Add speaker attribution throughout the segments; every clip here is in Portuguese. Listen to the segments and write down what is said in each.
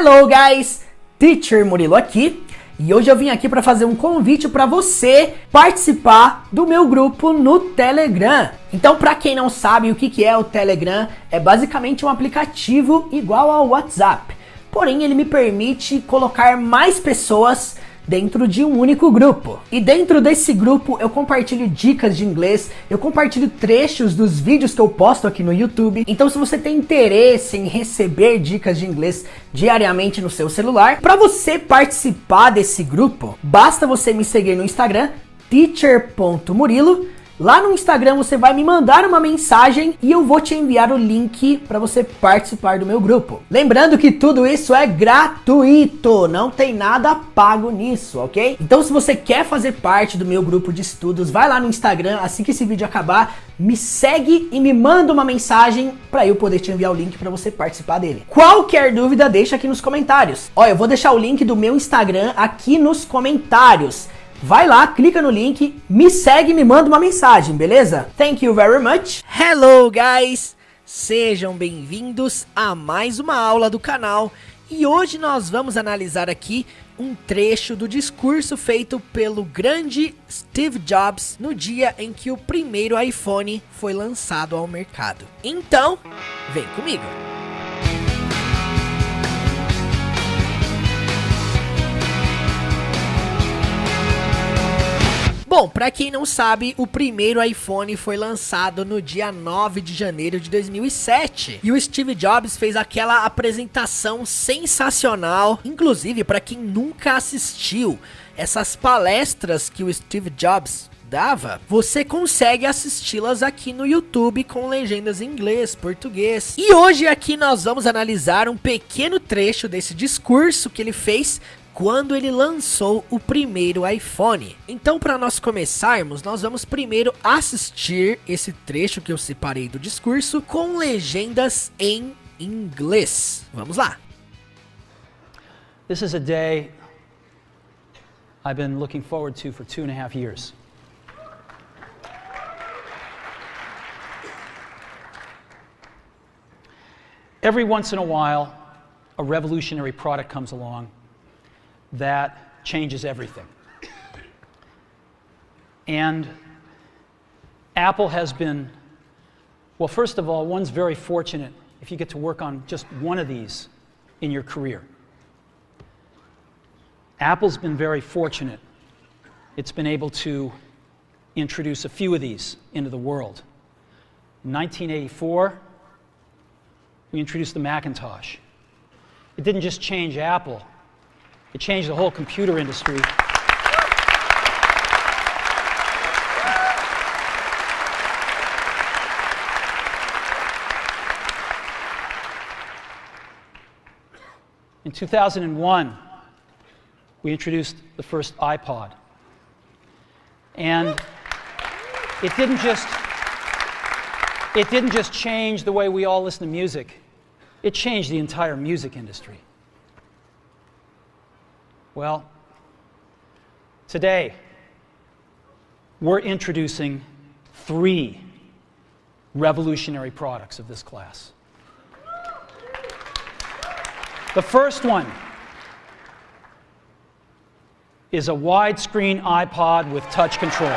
Speaker 1: Hello guys, Teacher Murilo aqui e hoje eu vim aqui para fazer um convite para você participar do meu grupo no Telegram. Então, para quem não sabe o que é o Telegram, é basicamente um aplicativo igual ao WhatsApp, porém ele me permite colocar mais pessoas dentro de um único grupo. E dentro desse grupo eu compartilho dicas de inglês, eu compartilho trechos dos vídeos que eu posto aqui no YouTube. Então se você tem interesse em receber dicas de inglês diariamente no seu celular, para você participar desse grupo, basta você me seguir no Instagram, teacher.murilo. Lá no Instagram você vai me mandar uma mensagem e eu vou te enviar o link para você participar do meu grupo. Lembrando que tudo isso é gratuito, não tem nada pago nisso, ok? Então se você quer fazer parte do meu grupo de estudos, vai lá no Instagram, assim que esse vídeo acabar, me segue e me manda uma mensagem para eu poder te enviar o link para você participar dele. Qualquer dúvida deixa aqui nos comentários. Ó, eu vou deixar o link do meu Instagram aqui nos comentários. Vai lá, clica no link, me segue e me manda uma mensagem, beleza? Thank you very much. Hello guys, sejam bem-vindos a mais uma aula do canal. E hoje nós vamos analisar aqui um trecho do discurso feito pelo grande Steve Jobs no dia em que o primeiro iPhone foi lançado ao mercado. Então, vem comigo. Bom, pra quem não sabe, o primeiro iPhone foi lançado no dia 9 de janeiro de 2007. E o Steve Jobs fez aquela apresentação sensacional. Inclusive, pra quem nunca assistiu essas palestras que o Steve Jobs dava, você consegue assisti-las aqui no YouTube com legendas em inglês, português. E hoje aqui nós vamos analisar um pequeno trecho desse discurso que ele fez quando ele lançou o primeiro iPhone. Então, para nós começarmos, nós vamos primeiro assistir esse trecho que eu separei do discurso com legendas em inglês. Vamos lá.
Speaker 2: This is a day I've been looking forward to for 2.5 years. Every once in a while, a revolutionary product comes along that changes everything. And Apple has been, well, first of all, one's very fortunate if you get to work on just one of these in your career. Apple's been very fortunate. It's been able to introduce a few of these into the world. In 1984, we introduced the Macintosh. It didn't just change Apple, it changed the whole computer industry. In 2001, we introduced the first iPod. And it didn't just change the way we all listen to music. It changed the entire music industry. Well, today, we're introducing 3 revolutionary products of this class. The first one is a widescreen iPod with touch controls.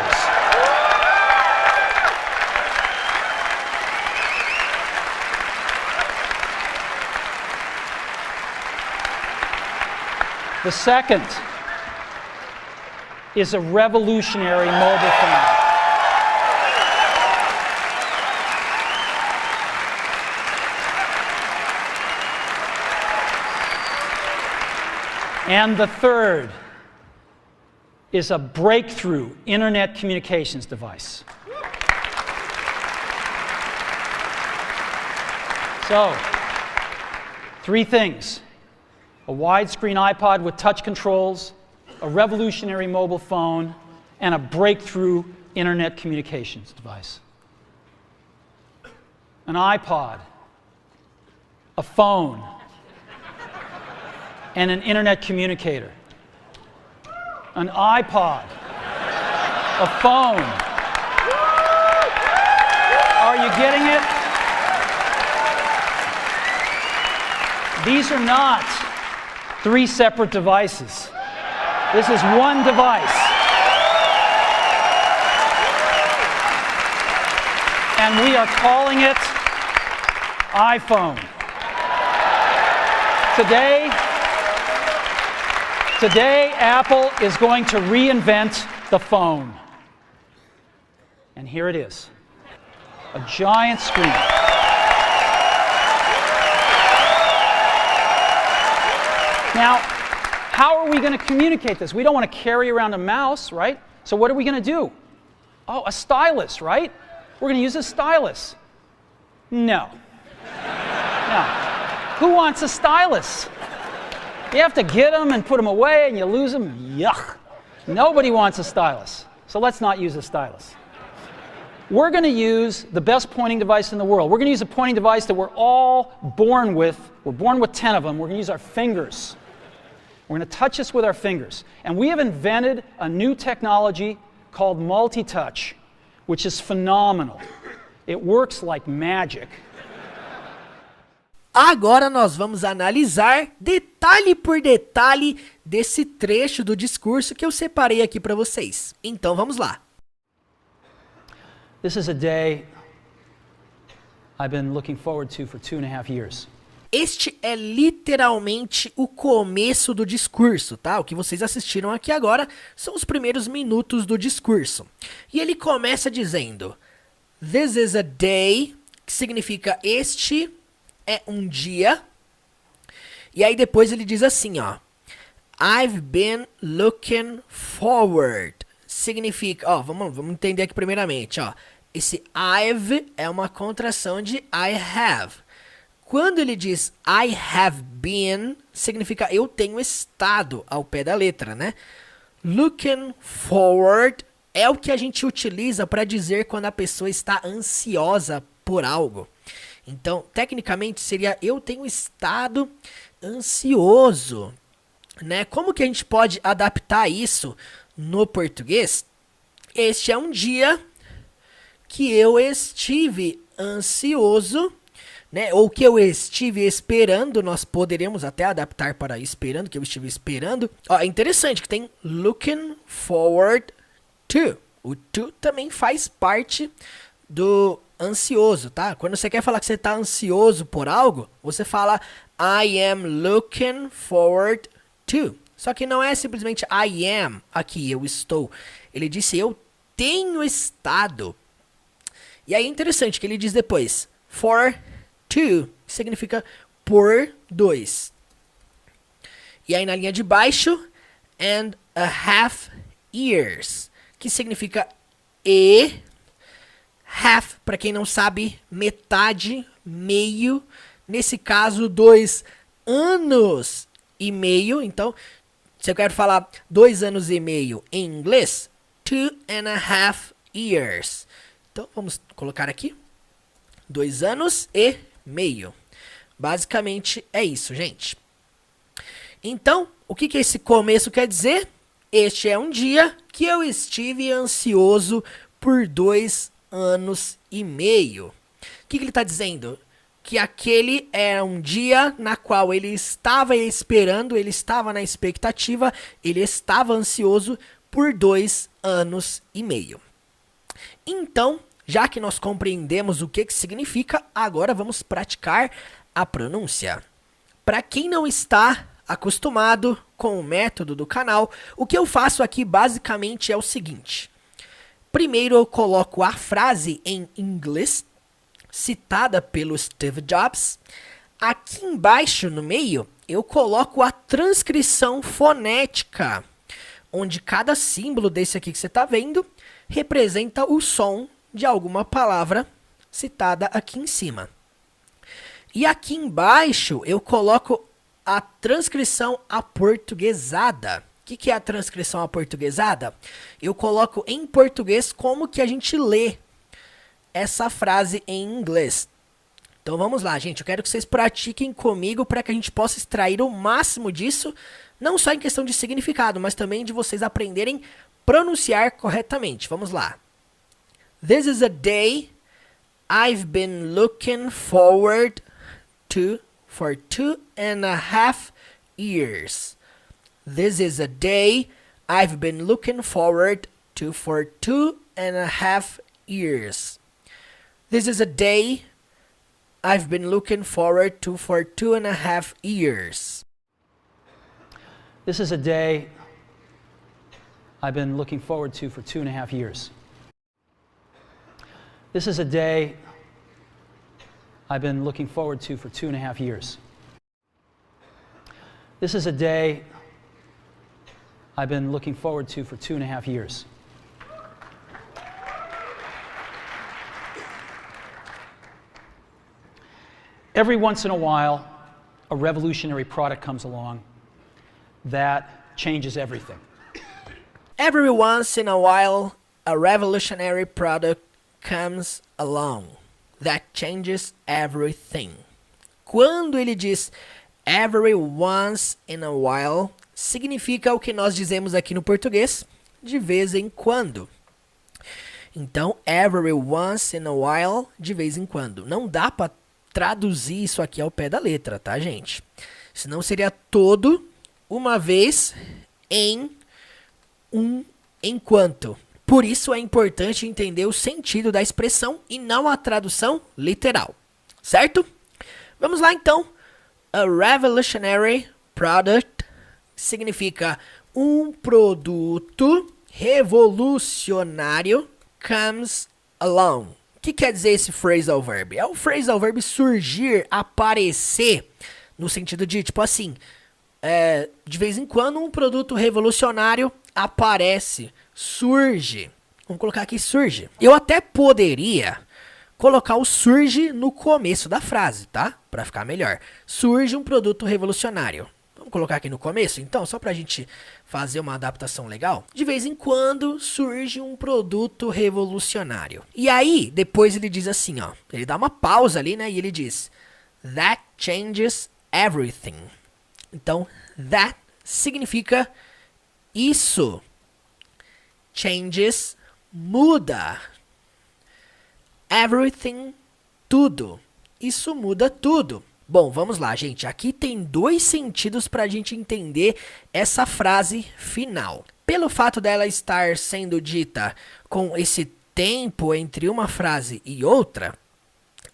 Speaker 2: The second is a revolutionary mobile phone. And the third is a breakthrough internet communications device. So, 3 things. A widescreen iPod with touch controls, a revolutionary mobile phone, and a breakthrough internet communications device. An iPod, a phone, and an internet communicator. An iPod, a phone. Are you getting it? These are not 3 separate devices. This is one device. And we are calling it iPhone. Today, Apple is going to reinvent the phone. And here it is, a giant screen. Now, how are we going to communicate this? We don't want to carry around a mouse, right? So what are we going to do? Oh, a stylus, right? We're going to use a stylus. No. No. Who wants a stylus? You have to get them and put them away and you lose them. Yuck. Nobody wants a stylus. So let's not use a stylus. We're going to use the best pointing device in the world. We're going to use a pointing device that we're all born with. We're born with 10 of them. We're going to use our fingers. We're going to touch this with our fingers. And we have invented a new technology called multi-touch, which is phenomenal. It works like magic.
Speaker 1: Agora nós vamos analisar detalhe por detalhe desse trecho do discurso que eu separei aqui para vocês. Então vamos lá.
Speaker 2: This is a day I've been looking forward to for 2.5 years.
Speaker 1: Este é literalmente o começo do discurso, tá? O que vocês assistiram aqui agora são os primeiros minutos do discurso. E ele começa dizendo: This is a day, que significa este é um dia. E aí depois ele diz assim, ó. I've been looking forward. Significa, ó, vamos entender aqui primeiramente, ó. Esse I've é uma contração de I have. Quando ele diz I have been, significa eu tenho estado ao pé da letra, né? Looking forward é o que a gente utiliza para dizer quando a pessoa está ansiosa por algo. Então, tecnicamente, seria eu tenho estado ansioso, né? Como que a gente pode adaptar isso no português? Este é um dia que eu estive ansioso, né? Ou que eu estive esperando, nós poderemos até adaptar para esperando, que eu estive esperando. Ó, é interessante que tem looking forward to. O to também faz parte do ansioso, tá? Quando você quer falar que você está ansioso por algo, você fala I am looking forward to. Só que não é simplesmente I am, aqui, eu estou. Ele disse eu tenho estado. E aí é interessante que ele diz depois for two, que significa por dois. E aí na linha de baixo, and a half years, que significa e half, para quem não sabe, metade, meio. Nesse caso, 2 anos e meio. Então, se eu quero falar 2 anos e meio em inglês, 2.5 years. Então, vamos colocar aqui 2 anos e meio. Basicamente, é isso, gente. Então, o que esse começo quer dizer? Este é um dia que eu estive ansioso por 2 anos e meio. O que ele está dizendo? Que aquele é um dia na qual ele estava esperando, ele estava na expectativa, ele estava ansioso por 2 anos e meio. Então, já que nós compreendemos o que significa, agora vamos praticar a pronúncia. Para quem não está acostumado com o método do canal, o que eu faço aqui basicamente é o seguinte. Primeiro eu coloco a frase em inglês, citada pelo Steve Jobs. Aqui embaixo, no meio, eu coloco a transcrição fonética, onde cada símbolo desse aqui que você está vendo representa o som de alguma palavra citada aqui em cima. E aqui embaixo eu coloco a transcrição aportuguesada. O que é a transcrição aportuguesada? Eu coloco em português como que a gente lê essa frase em inglês. Então vamos lá, gente. Eu quero que vocês pratiquem comigo para que a gente possa extrair o máximo disso, não só em questão de significado, mas também de vocês aprenderem a pronunciar corretamente. Vamos lá. This is a day I've been looking forward to for 2.5 years. This is a day I've been looking forward to for 2.5 years. This is a day I've been looking forward to for 2.5 years.
Speaker 2: This is a day I've been looking forward to for 2.5 years. This is a day I've been looking forward to for 2.5 years. This is a day I've been looking forward to for 2.5 years. Every once in a while, a revolutionary product comes along that changes everything.
Speaker 1: Every once in a while, a revolutionary product comes along that changes everything. Quando ele diz every once in a while, significa o que nós dizemos aqui no português, de vez em quando. Então, every once in a while, de vez em quando. Não dá para traduzir isso aqui ao pé da letra, tá, gente? Senão seria todo, uma vez, em, enquanto. Por isso é importante entender o sentido da expressão e não a tradução literal, certo? Vamos lá então. A revolutionary product significa um produto revolucionário comes along. O que quer dizer esse phrasal verb? É o phrasal verb surgir, aparecer, no sentido de, tipo assim, de vez em quando um produto revolucionário aparece, surge. Vamos colocar aqui surge. Eu até poderia colocar o surge no começo da frase, tá? Para ficar melhor. Surge um produto revolucionário. Vamos colocar aqui no começo, então, só pra gente fazer uma adaptação legal. De vez em quando surge um produto revolucionário. E aí, depois ele diz assim, ó. Ele dá uma pausa ali, né? E ele diz, that changes everything. Então, that significa isso. Changes, muda. Everything, tudo. Isso muda tudo. Bom, vamos lá, gente. Aqui tem dois sentidos para a gente entender essa frase final. Pelo fato dela estar sendo dita com esse tempo entre uma frase e outra,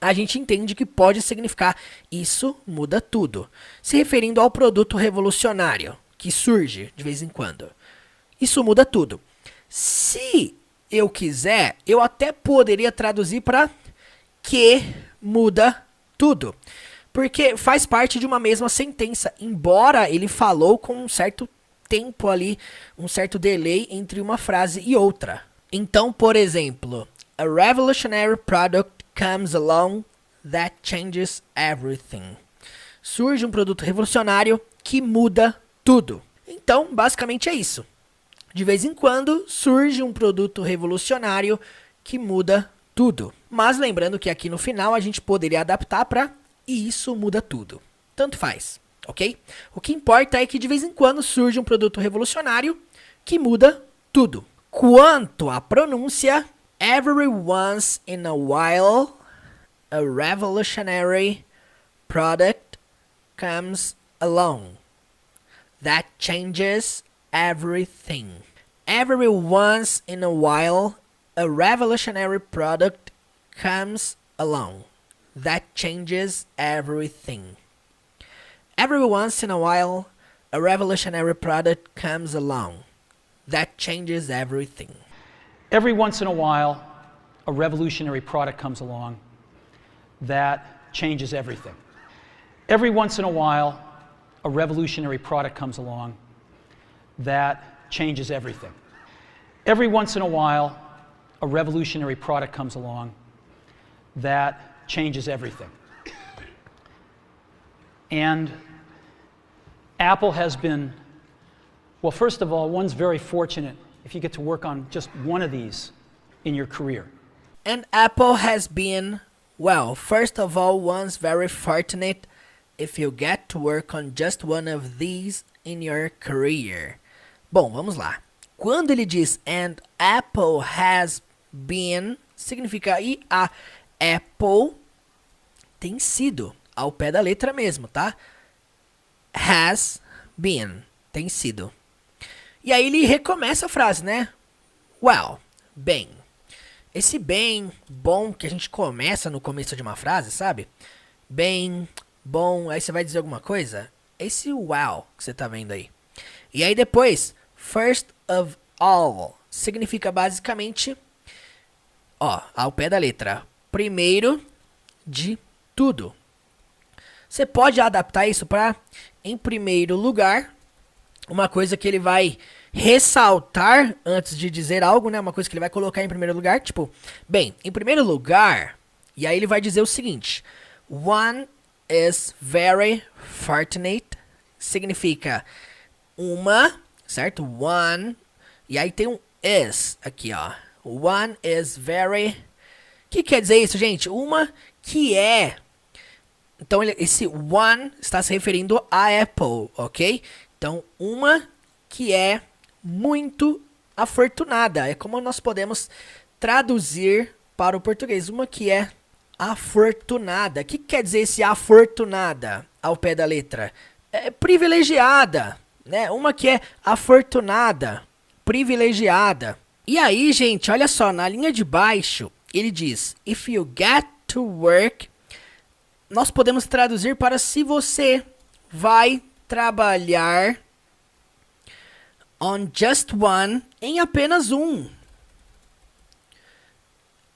Speaker 1: a gente entende que pode significar isso muda tudo, se referindo ao produto revolucionário que surge de vez em quando. Isso muda tudo. Se eu quiser, eu até poderia traduzir para que muda tudo. Porque faz parte de uma mesma sentença, embora ele falou com um certo tempo ali, um certo delay entre uma frase e outra. Então, por exemplo, a revolutionary product comes along that changes everything. Surge um produto revolucionário que muda tudo. Então, basicamente é isso. De vez em quando, surge um produto revolucionário que muda tudo. Mas lembrando que aqui no final a gente poderia adaptar para e isso muda tudo. Tanto faz, ok? O que importa é que de vez em quando surge um produto revolucionário que muda tudo. Quanto à pronúncia, every once in a while, a revolutionary product comes along that changes everything. Every once in a while, a revolutionary product comes along that changes everything. Every once in a while, a revolutionary product comes along that changes everything.
Speaker 2: Every once in a while, a revolutionary product comes along that changes everything. Every once in a while, a revolutionary product comes along that changes everything. Every once in a while, a revolutionary product comes along that changes everything. And Apple has been, well, first of all, one's very fortunate if you get to work on just one of these in your career.
Speaker 1: And Apple has been, well, first of all, one's very fortunate if you get to work on just one of these in your career. Bom, vamos lá. Quando ele diz and Apple has been, significa e a Apple tem sido, ao pé da letra mesmo, tá? Has been, tem sido. E aí ele recomeça a frase, né? Well, bem. Esse bem, bom, que a gente começa no começo de uma frase, sabe? Bem, bom, aí você vai dizer alguma coisa. Esse well que você tá vendo aí. E aí depois, first of all, significa basicamente, ó, ao pé da letra, primeiro de tudo. Você pode adaptar isso para, em primeiro lugar, uma coisa que ele vai ressaltar antes de dizer algo, né? Uma coisa que ele vai colocar em primeiro lugar, tipo, bem, em primeiro lugar, e aí ele vai dizer o seguinte, one is very fortunate, significa uma, certo? One, e aí tem um is aqui, ó. One is very... O que quer dizer isso, gente? Uma que é... Então, esse one está se referindo a Apple, ok? Então, uma que é muito afortunada. É como nós podemos traduzir para o português. Uma que é afortunada. O que quer dizer esse afortunada ao pé da letra? É privilegiada, né? Uma que é afortunada, privilegiada. E aí, gente, olha só, na linha de baixo, ele diz, if you get to work, nós podemos traduzir para se você vai trabalhar on just one, em apenas um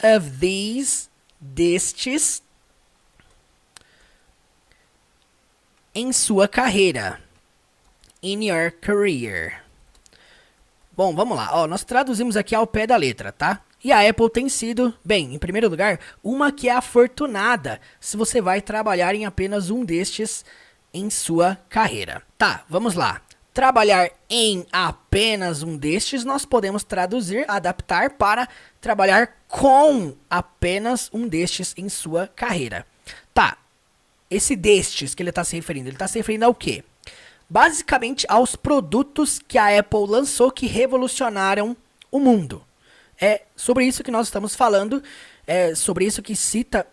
Speaker 1: of these, destes, em sua carreira, in your career. Bom, vamos lá. Ó, nós traduzimos aqui ao pé da letra, tá? E a Apple tem sido, bem, em primeiro lugar, uma que é afortunada se você vai trabalhar em apenas um destes em sua carreira. Tá, vamos lá. Trabalhar em apenas um destes, nós podemos traduzir, adaptar para trabalhar com apenas um destes em sua carreira. Tá, esse destes que ele está se referindo, ele está se referindo ao quê? Basicamente aos produtos que a Apple lançou que revolucionaram o mundo. É sobre isso que nós estamos falando, é sobre isso que cita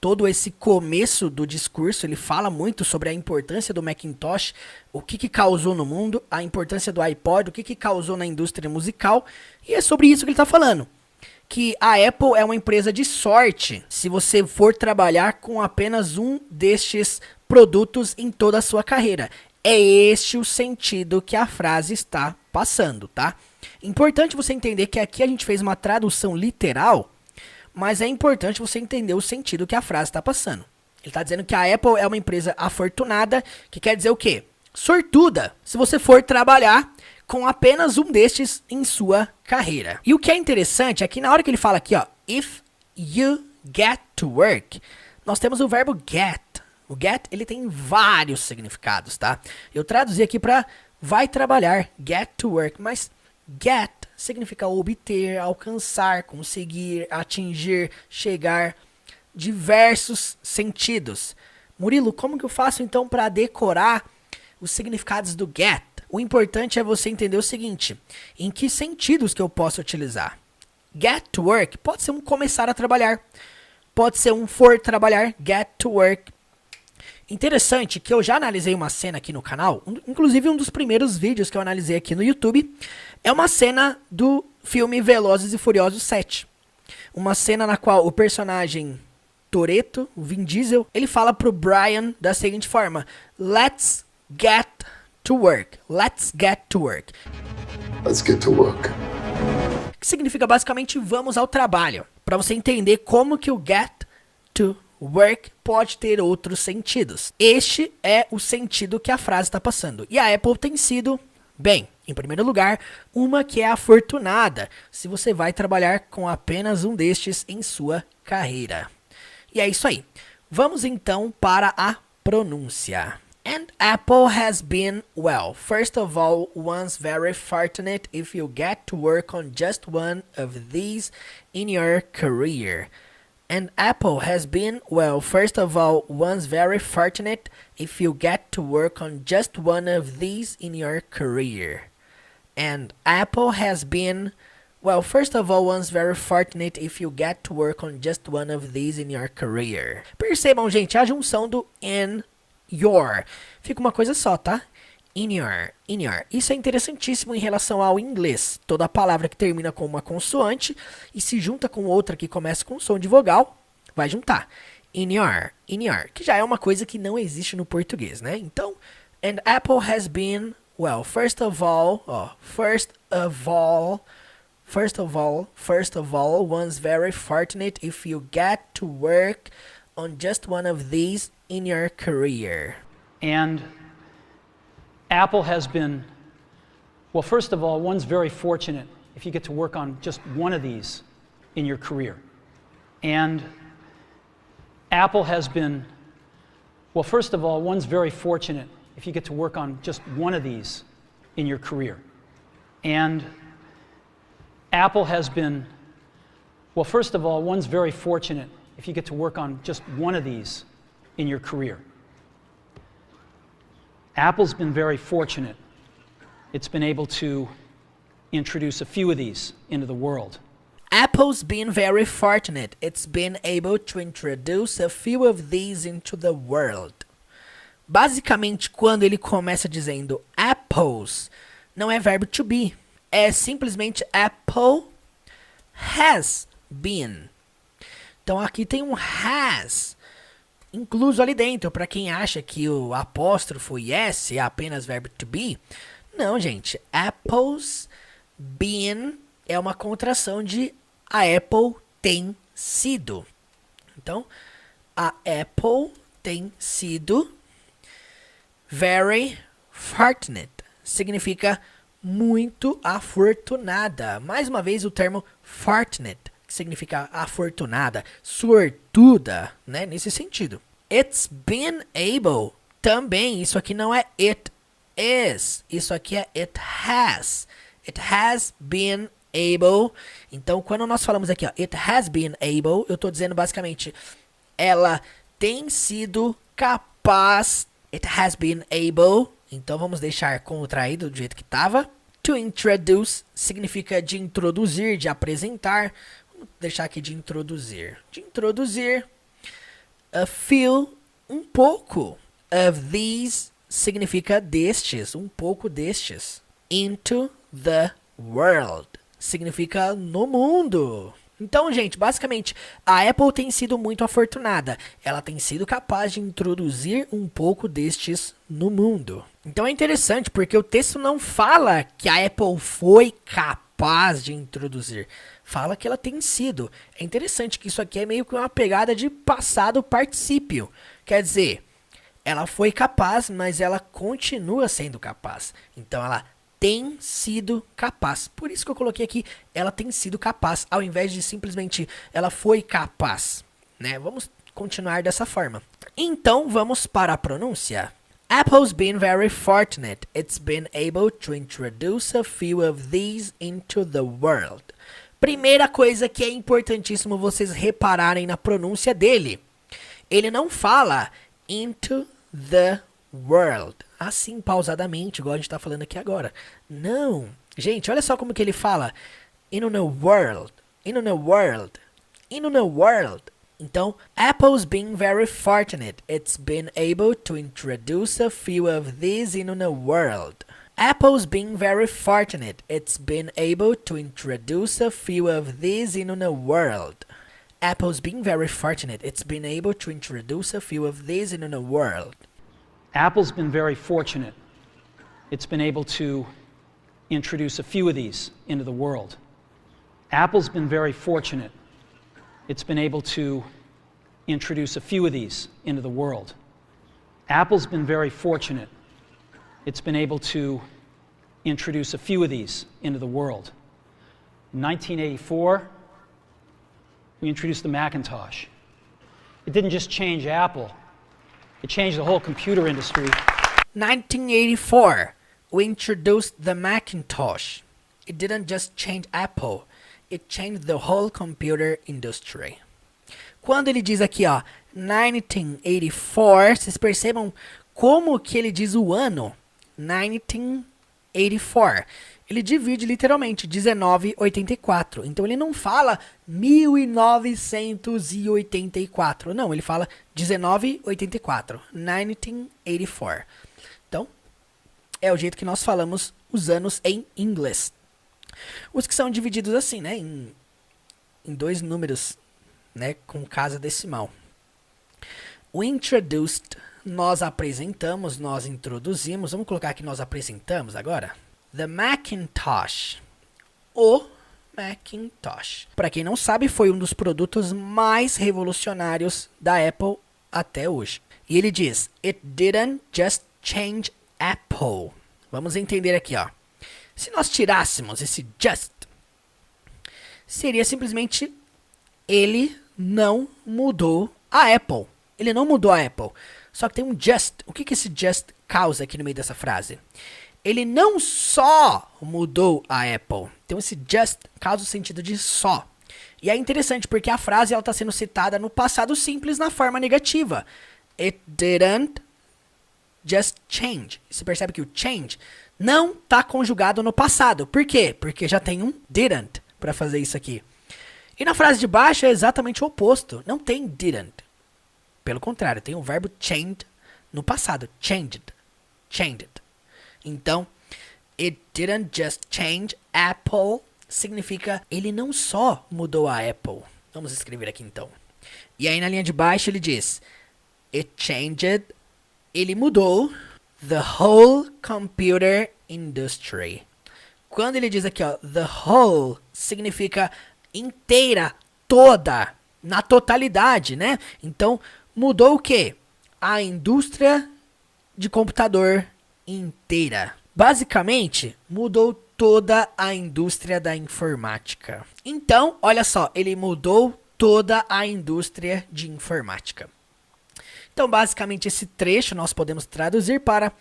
Speaker 1: todo esse começo do discurso. Ele fala muito sobre a importância do Macintosh, o que causou no mundo, a importância do iPod, o que causou na indústria musical, e é sobre isso que ele está falando. Que a Apple é uma empresa de sorte se você for trabalhar com apenas um destes produtos em toda a sua carreira. É este o sentido que a frase está passando, tá? Importante você entender que aqui a gente fez uma tradução literal, mas é importante você entender o sentido que a frase está passando. Ele está dizendo que a Apple é uma empresa afortunada, que quer dizer o quê? Sortuda, se você for trabalhar com apenas um destes em sua carreira. E o que é interessante é que na hora que ele fala aqui, ó, if you get to work, nós temos o verbo get. O get, ele tem vários significados, tá? Eu traduzi aqui para vai trabalhar, get to work, mas get significa obter, alcançar, conseguir, atingir, chegar, diversos sentidos. Murilo, como que eu faço então para decorar os significados do get? O importante é você entender o seguinte, em que sentidos que eu posso utilizar? Get to work pode ser um começar a trabalhar, pode ser um for trabalhar, get to work. Interessante que eu já analisei uma cena aqui no canal, inclusive um dos primeiros vídeos que eu analisei aqui no YouTube, é uma cena do filme Velozes e Furiosos 7. Uma cena na qual o personagem Toretto, o Vin Diesel, ele fala pro Brian da seguinte forma, let's get to work, let's get to work.
Speaker 3: Let's get to work.
Speaker 1: Que significa basicamente vamos ao trabalho, para você entender como que o get to work pode ter outros sentidos. Este é o sentido que a frase está passando. E a Apple tem sido, bem, em primeiro lugar, uma que é afortunada se você vai trabalhar com apenas um destes em sua carreira. E é isso aí. Vamos então para a pronúncia. And Apple has been, well, first of all, one's very fortunate if you get to work on just one of these in your career. And Apple has been, well, first of all, one's very fortunate if you get to work on just one of these in your career. And Apple has been, well, first of all, one's very fortunate if you get to work on just one of these in your career. Percebam, gente, a junção do in, your. Fica uma coisa só, tá? In your. Isso é interessantíssimo em relação ao inglês. Toda palavra que termina com uma consoante e se junta com outra que começa com som de vogal, vai juntar. In your, que já é uma coisa que não existe no português, né? Então, and Apple has been, well, first of all, one's very fortunate if you get to work on just one of these in your career.
Speaker 2: And Apple has been, well, first of all, one's very fortunate if you get to work on just one of these in your career. And Apple has been, well, first of all, one's very fortunate if you get to work on just one of these in your career. And Apple has been, well, first of all, one's very fortunate if you get to work on just one of these in your career. Apple's been very fortunate. It's been able to introduce a few of these into the world.
Speaker 1: Apple's been very fortunate. It's been able to introduce a few of these into the world. Basicamente, quando ele começa dizendo apples, não é verbo to be. É simplesmente Apple has been. Então aqui tem um has incluso ali dentro, para quem acha que o apóstrofo yes é apenas verbo to be. Não, gente. Apple's been é uma contração de a Apple tem sido. Então, a Apple tem sido very fortunate. Significa muito afortunada. Mais uma vez o termo fortunate, que significa afortunada, sortuda, né? Nesse sentido. It's been able. Também, isso aqui não é it is. Isso aqui é it has. It has been able. Então, quando nós falamos aqui, ó, it has been able, eu estou dizendo basicamente, ela tem sido capaz. It has been able. Então, vamos deixar contraído do jeito que estava. To introduce significa de introduzir, de apresentar. Vamos deixar aqui de introduzir. De introduzir. A few, um pouco. Of these significa destes, um pouco destes. Into the world significa no mundo. Então, gente, basicamente, a Apple tem sido muito afortunada. Ela tem sido capaz de introduzir um pouco destes no mundo. Então é interessante, porque o texto não fala que a Apple foi capaz de introduzir. Fala que ela tem sido. É interessante que isso aqui é meio que uma pegada de passado particípio. Quer dizer, ela foi capaz, mas ela continua sendo capaz. Então ela tem sido capaz. Por isso que eu coloquei aqui, ela tem sido capaz, ao invés de simplesmente ela foi capaz, né? Vamos continuar dessa forma. Então, vamos para a pronúncia. Apple's been very fortunate. It's been able to introduce a few of these into the world. Primeira coisa que é importantíssimo vocês repararem na pronúncia dele. Ele não fala into the world. Assim, pausadamente, igual a gente tá falando aqui agora. Não. Gente, olha só como que ele fala. In a world. In a world. In a world. Então, Apple's been very fortunate. It's been able to introduce a few of these in a world. Apple's been very fortunate. It's been able to introduce a few of these in a world. Apple's been very fortunate. It's been able to introduce a few of these in a world.
Speaker 2: Apple's been very fortunate. It's been able to introduce a few of these into the world. Apple's been very fortunate. It's been able to introduce a few of these into the world. Apple's been very fortunate. It's been able to introduce a few of these into the world. In 1984, we introduced the Macintosh. It didn't just change Apple. It changed the whole computer industry.
Speaker 1: 1984, we introduced the Macintosh. It didn't just change Apple. It changed the whole computer industry. Quando ele diz aqui, ó, 1984, vocês percebam como que ele diz o ano? 1984. Ele divide literalmente 1984. Então ele não fala 1984. Não, ele fala 1984. 1984. Então, é o jeito que nós falamos os anos em inglês. Os que são divididos assim, né, em dois números, né, com casa decimal. We introduced, nós apresentamos, nós introduzimos. Vamos colocar aqui nós apresentamos agora. The Macintosh. O Macintosh. Para quem não sabe, foi um dos produtos mais revolucionários da Apple até hoje. E ele diz, it didn't just change Apple. Vamos entender aqui, ó. Se nós tirássemos esse just, seria simplesmente ele não mudou a Apple. Ele não mudou a Apple. Só que tem um just. O que esse just causa aqui no meio dessa frase? Ele não só mudou a Apple. Então esse just causa o sentido de só. E é interessante porque a frase está sendo citada no passado simples na forma negativa. It didn't just change. Você percebe que o change não está conjugado no passado. Por quê? Porque já tem um didn't para fazer isso aqui. E na frase de baixo é exatamente o oposto. Não tem didn't. Pelo contrário, tem o verbo changed no passado. Changed. Changed. Então, it didn't just change Apple significa ele não só mudou a Apple. Vamos escrever aqui então. E aí na linha de baixo ele diz, it changed, ele mudou the whole computer industry. Quando ele diz aqui, ó, the whole significa inteira, toda, na totalidade, né? Então, mudou o quê? A indústria de computador inteira. Basicamente, mudou toda a indústria da informática. Então, olha só, ele mudou toda a indústria de informática. Então, basicamente, esse trecho nós podemos traduzir para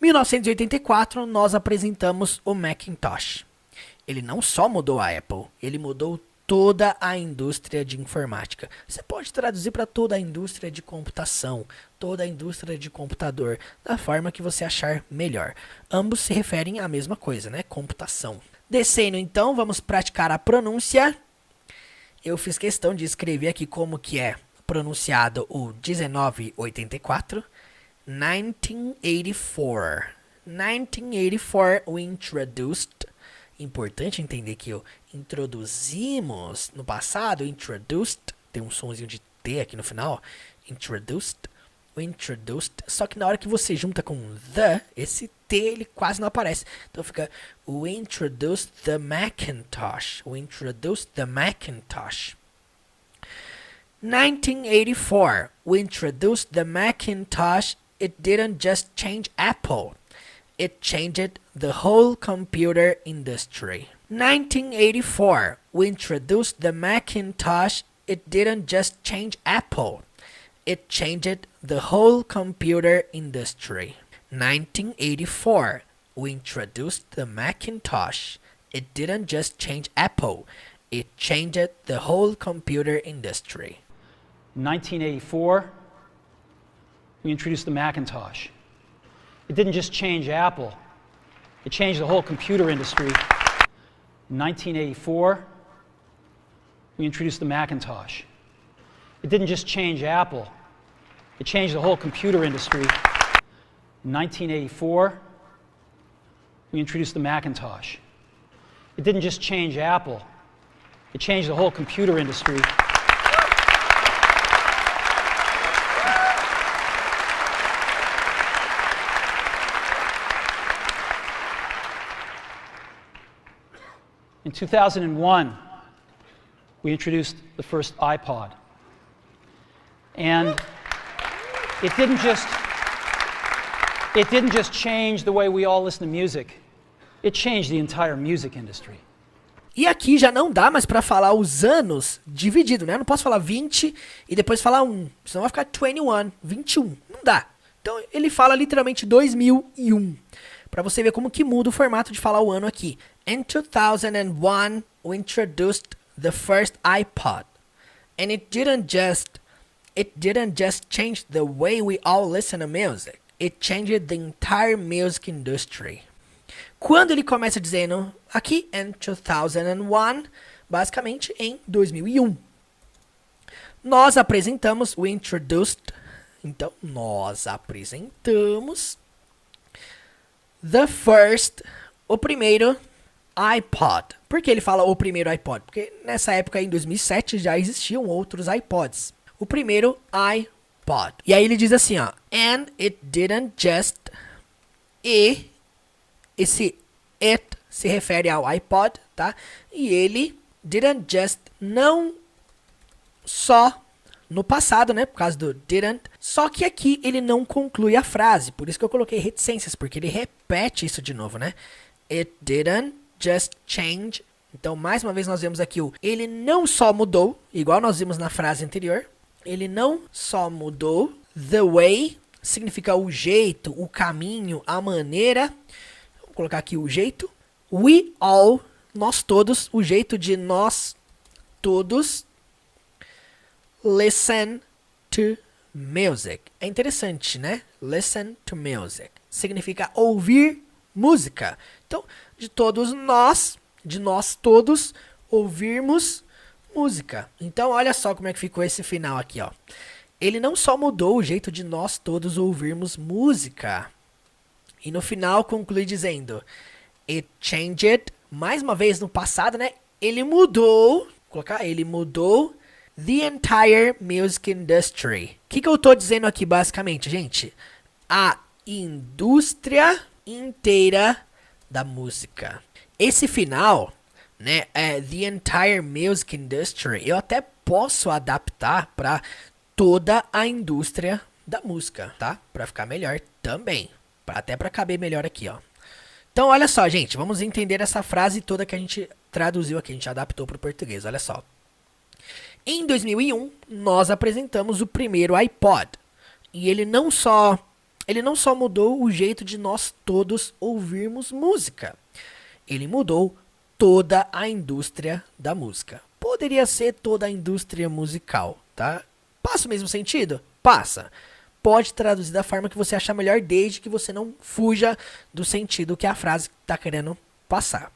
Speaker 1: 1984, nós apresentamos o Macintosh. Ele não só mudou a Apple, ele mudou toda a indústria de informática. Você pode traduzir para toda a indústria de computação, toda a indústria de computador, da forma que você achar melhor. Ambos se referem à mesma coisa, né? Computação. Descendo então, vamos praticar a pronúncia. Eu fiz questão de escrever aqui como que é pronunciado o 1984. 1984. 1984 we introduced. Importante entender que o introduzimos no passado, introduced, tem um sonzinho de T aqui no final, introduced, só que na hora que você junta com the, esse T ele quase não aparece. Então fica, we introduced the Macintosh, we introduced the Macintosh. 1984, we introduced the Macintosh, it didn't just change Apple. It changed the whole computer industry. 1984, we introduced the Macintosh. It didn't just change Apple. It changed the whole computer industry. 1984, we introduced the Macintosh. It didn't just change Apple. It changed the whole computer industry.
Speaker 2: 1984, we introduced the Macintosh. It didn't just change Apple. It changed the whole computer industry. 1984, we introduced the Macintosh. It didn't just change Apple. It changed the whole computer industry. 1984, we introduced the Macintosh. It didn't just change Apple. It changed the whole computer industry. In 2001, we introduced the first iPod. And it didn't just change the way we all listen to music. It changed the entire music industry.
Speaker 1: E aqui já não dá mais para falar os anos dividido, né? Eu não posso falar 20 e depois falar 1. Senão vai ficar 21. Não dá. Então ele fala literalmente 2001. Para você ver como que muda o formato de falar o ano aqui. In 2001, we introduced the first iPod. And it didn't just change the way we all listen to music. It changed the entire music industry. Quando ele começa dizendo aqui, in 2001, basicamente em 2001. Nós apresentamos, we introduced, então nós apresentamos the first, o primeiro iPod. Por que ele fala o primeiro iPod? Porque nessa época, em 2007, já existiam outros iPods. O primeiro iPod. E aí ele diz assim, ó. And it didn't just... E esse it se refere ao iPod, tá? E ele didn't just, não só no passado, né? Por causa do didn't. Só que aqui ele não conclui a frase. Por isso que eu coloquei reticências, porque ele repete isso de novo, né? It didn't just change. Então, mais uma vez, nós vemos aqui o ele não só mudou, igual nós vimos na frase anterior. Ele não só mudou. The way significa o jeito, o caminho, a maneira. Vou colocar aqui o jeito. We all, nós todos, o jeito de nós todos listen to music. É interessante, né? Listen to music. Significa ouvir música. Então, de todos nós, de nós todos, ouvirmos música. Então, olha só como é que ficou esse final aqui, ó. Ele não só mudou o jeito de nós todos ouvirmos música. E no final conclui dizendo, it changed, mais uma vez no passado, né? Ele mudou, vou colocar, ele mudou the entire music industry. O que eu tô dizendo aqui basicamente, gente? A indústria inteira da música. Esse final, né, the entire music industry, eu até posso adaptar para toda a indústria da música, tá? Para ficar melhor também, até para caber melhor aqui, ó. Então, olha só, gente, vamos entender essa frase toda que a gente traduziu aqui, a gente adaptou para o português, olha só. Em 2001, nós apresentamos o primeiro iPod, e ele não só mudou o jeito de nós todos ouvirmos música, ele mudou toda a indústria da música. Poderia ser toda a indústria musical, tá? Passa o mesmo sentido? Passa. Pode traduzir da forma que você achar melhor, desde que você não fuja do sentido que a frase está querendo passar.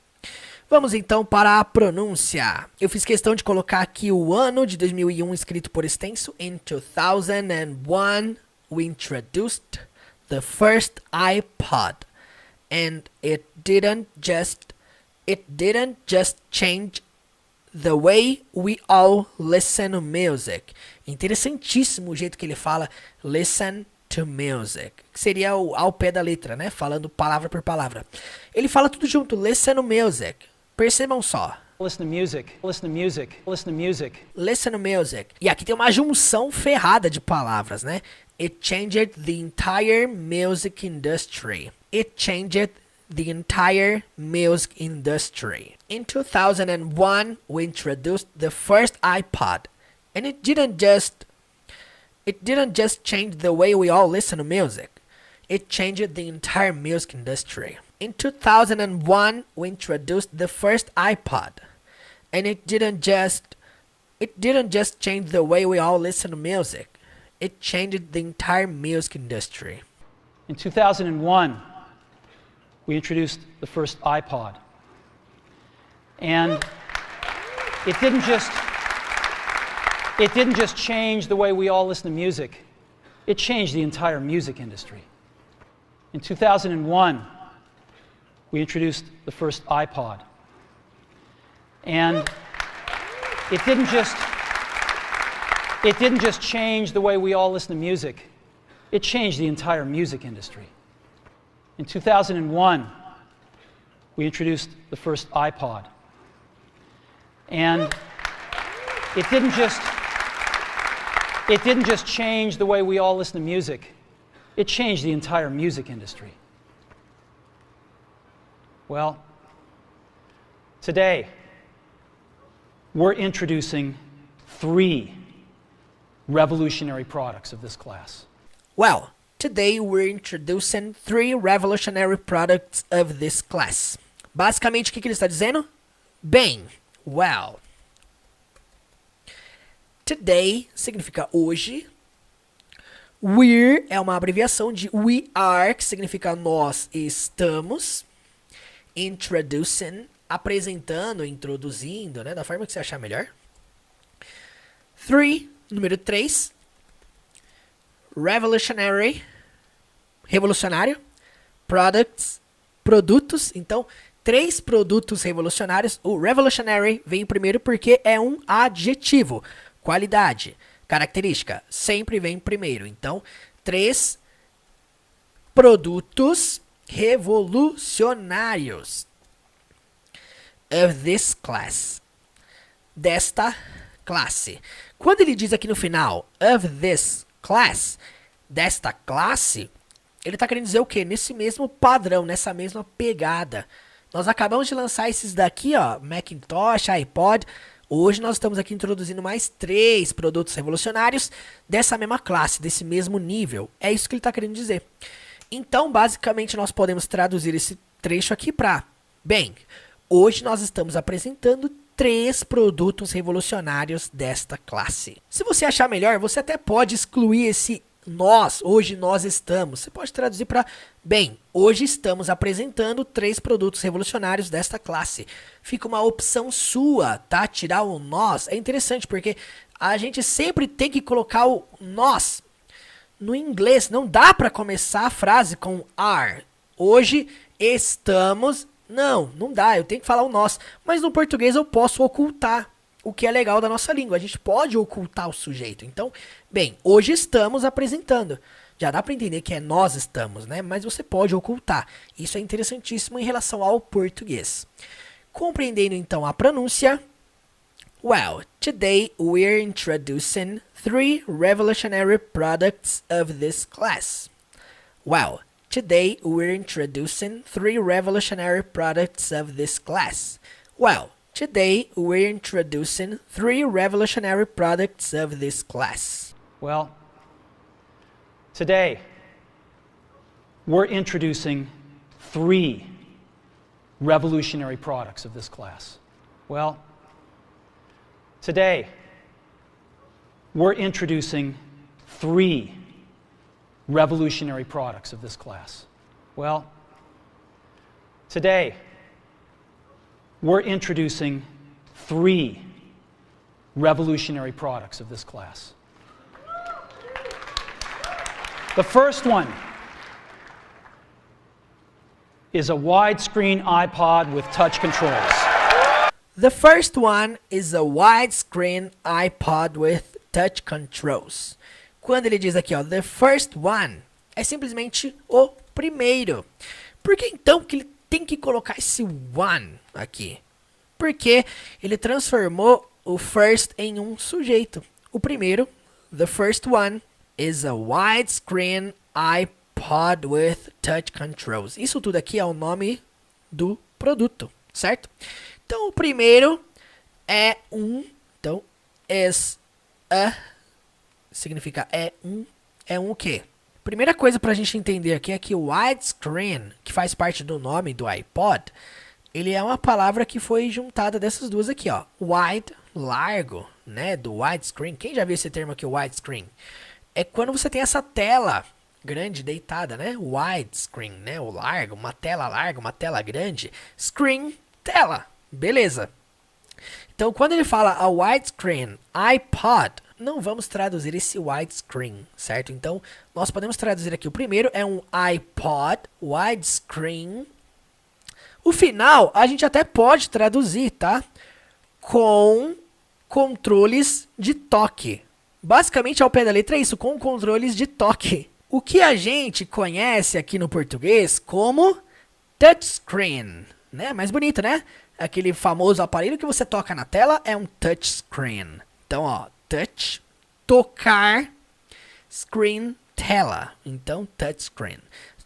Speaker 1: Vamos então para a pronúncia. Eu fiz questão de colocar aqui o ano de 2001 escrito por extenso. In 2001, we introduced the first iPod. And it didn't just change the way we all listen to music. Interessantíssimo o jeito que ele fala listen to music. Que seria ao pé da letra, né? Falando palavra por palavra. Ele fala tudo junto, listen to music. Percebam só.
Speaker 2: Listen to music, listen to music, listen to music.
Speaker 1: Listen to music. E aqui tem uma junção ferrada de palavras, né? It changed the entire music industry. It changed the entire music industry. In 2001, we introduced the first iPod, and it didn't just change the way we all listen to music. It changed the entire music industry. In 2001, we introduced the first iPod, and it didn't just change the way we all listen to music. It changed the entire music industry.
Speaker 2: In 2001, we introduced the first iPod. And it didn't just change the way we all listen to music. It changed the entire music industry. In 2001, we introduced the first iPod. And it didn't just change the way we all listen to music. It changed the entire music industry. In 2001, we introduced the first iPod. And it didn't just change the way we all listen to music. It changed the entire music industry. Well, today, we're introducing 3 revolutionary products of this class.
Speaker 1: Well, today we're introducing 3 revolutionary products of this class. Basicamente, o que ele está dizendo? Bem, well. Today significa hoje. We're é uma abreviação de we are, que significa nós estamos. Introducing, apresentando, introduzindo, né? Da forma que você achar melhor. 3, número 3. Revolutionary, revolucionário. Products produtos. Então, 3 produtos revolucionários. O revolutionary vem primeiro porque é um adjetivo. Qualidade, característica, sempre vem primeiro. Então, 3 produtos revolucionários of this class. Desta classe. Quando ele diz aqui no final, of this class, desta classe, ele está querendo dizer o quê? Nesse mesmo padrão, nessa mesma pegada. Nós acabamos de lançar esses daqui, ó, Macintosh, iPod. Hoje nós estamos aqui introduzindo mais 3 produtos revolucionários dessa mesma classe, desse mesmo nível. É isso que ele está querendo dizer. Então, basicamente, nós podemos traduzir esse trecho aqui para... Bem, hoje nós estamos apresentando 3 produtos revolucionários desta classe. Se você achar melhor, você até pode excluir esse nós. Hoje nós estamos. Você pode traduzir para... Bem, hoje estamos apresentando 3 produtos revolucionários desta classe. Fica uma opção sua, tá? Tirar o nós. É interessante porque a gente sempre tem que colocar o nós. No inglês, não dá para começar a frase com are. Hoje estamos... Não dá, eu tenho que falar o nós. Mas no português eu posso ocultar, o que é legal da nossa língua. A gente pode ocultar o sujeito. Então, bem, hoje estamos apresentando. Já dá para entender que é nós estamos, né? Mas você pode ocultar. Isso é interessantíssimo em relação ao português. Compreendendo então a pronúncia... Well, today we're introducing 3 revolutionary products of this class. Well, today we're introducing 3 revolutionary products of this class. Well, today we're introducing 3 revolutionary products of this class.
Speaker 2: Well, today we're introducing 3 revolutionary products of this class. Well, today, we're introducing 3 revolutionary products of this class. Well, today, we're introducing 3 revolutionary products of this class. The first one is a widescreen iPod with touch controls.
Speaker 1: The first one is a widescreen iPod with touch controls. Quando ele diz aqui, ó, the first one, é simplesmente o primeiro. Por que então que ele tem que colocar esse one aqui? Porque ele transformou o first em um sujeito. O primeiro, the first one, is a widescreen iPod with touch controls. Isso tudo aqui é o nome do produto, certo? Então, o primeiro é um. Então, is a significa é um o quê? Primeira coisa para a gente entender aqui é que o widescreen, que faz parte do nome do iPod, ele é uma palavra que foi juntada dessas duas aqui, ó. Wide, largo, né? Do widescreen. Quem já viu esse termo aqui, widescreen? É quando você tem essa tela grande, deitada, né? Widescreen, né? O largo, uma tela larga, uma tela grande. Screen, tela. Beleza. Então, quando ele fala a widescreen iPod, não vamos traduzir esse widescreen, certo? Então, nós podemos traduzir aqui. O primeiro é um iPod widescreen. O final, a gente até pode traduzir, tá? Com controles de toque. Basicamente, ao pé da letra é isso, com controles de toque. O que a gente conhece aqui no português como touchscreen, né? Mais bonito, né? Aquele famoso aparelho que você toca na tela é um touchscreen. Então, ó, touch, tocar, screen, tela. Então, touchscreen.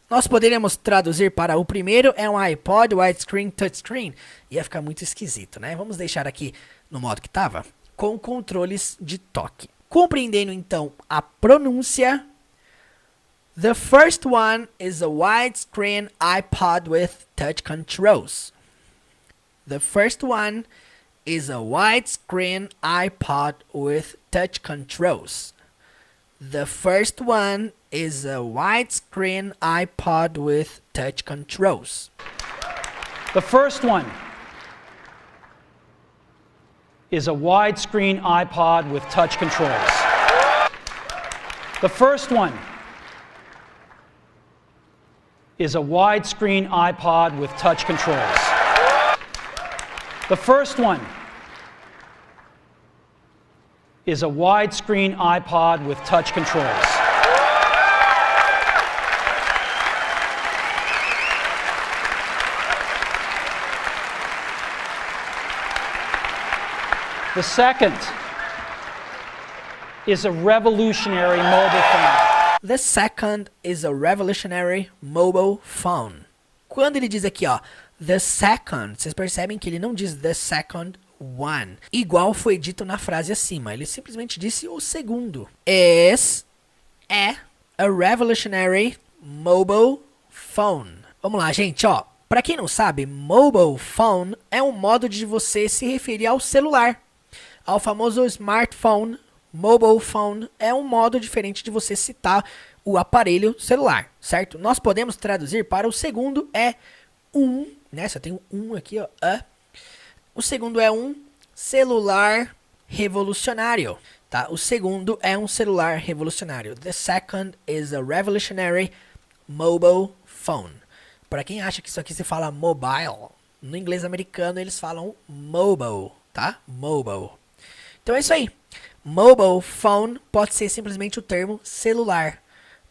Speaker 1: Nós poderíamos traduzir para o primeiro é um iPod widescreen touchscreen. Ia ficar muito esquisito, né? Vamos deixar aqui no modo que estava, com controles de toque. Compreendendo, então, a pronúncia, the first one is a widescreen iPod with touch controls. The first one is a widescreen iPod with touch controls. The first one is a widescreen iPod with touch controls.
Speaker 2: The first one is a widescreen iPod with touch controls. The first one is a widescreen iPod with touch controls. The first one is a widescreen iPod with touch controls. The second is a revolutionary mobile phone.
Speaker 1: The second is a revolutionary mobile phone. Quando ele diz aqui, ó, the second, vocês percebem que ele não diz the second one, igual foi dito na frase acima. Ele simplesmente disse o segundo. Is a revolutionary mobile phone. Vamos lá, gente, ó. Para quem não sabe, mobile phone é um modo de você se referir ao celular, ao famoso smartphone. Mobile phone é um modo diferente de você citar o aparelho celular, certo? Nós podemos traduzir para o segundo é né? Só tem um aqui, ó. O segundo é um celular revolucionário, tá? O segundo é um celular revolucionário. The second is a revolutionary mobile phone. Para quem acha que isso aqui se fala mobile, no inglês americano eles falam mobile, tá? Mobile. Então é isso aí. Mobile phone pode ser simplesmente o termo celular.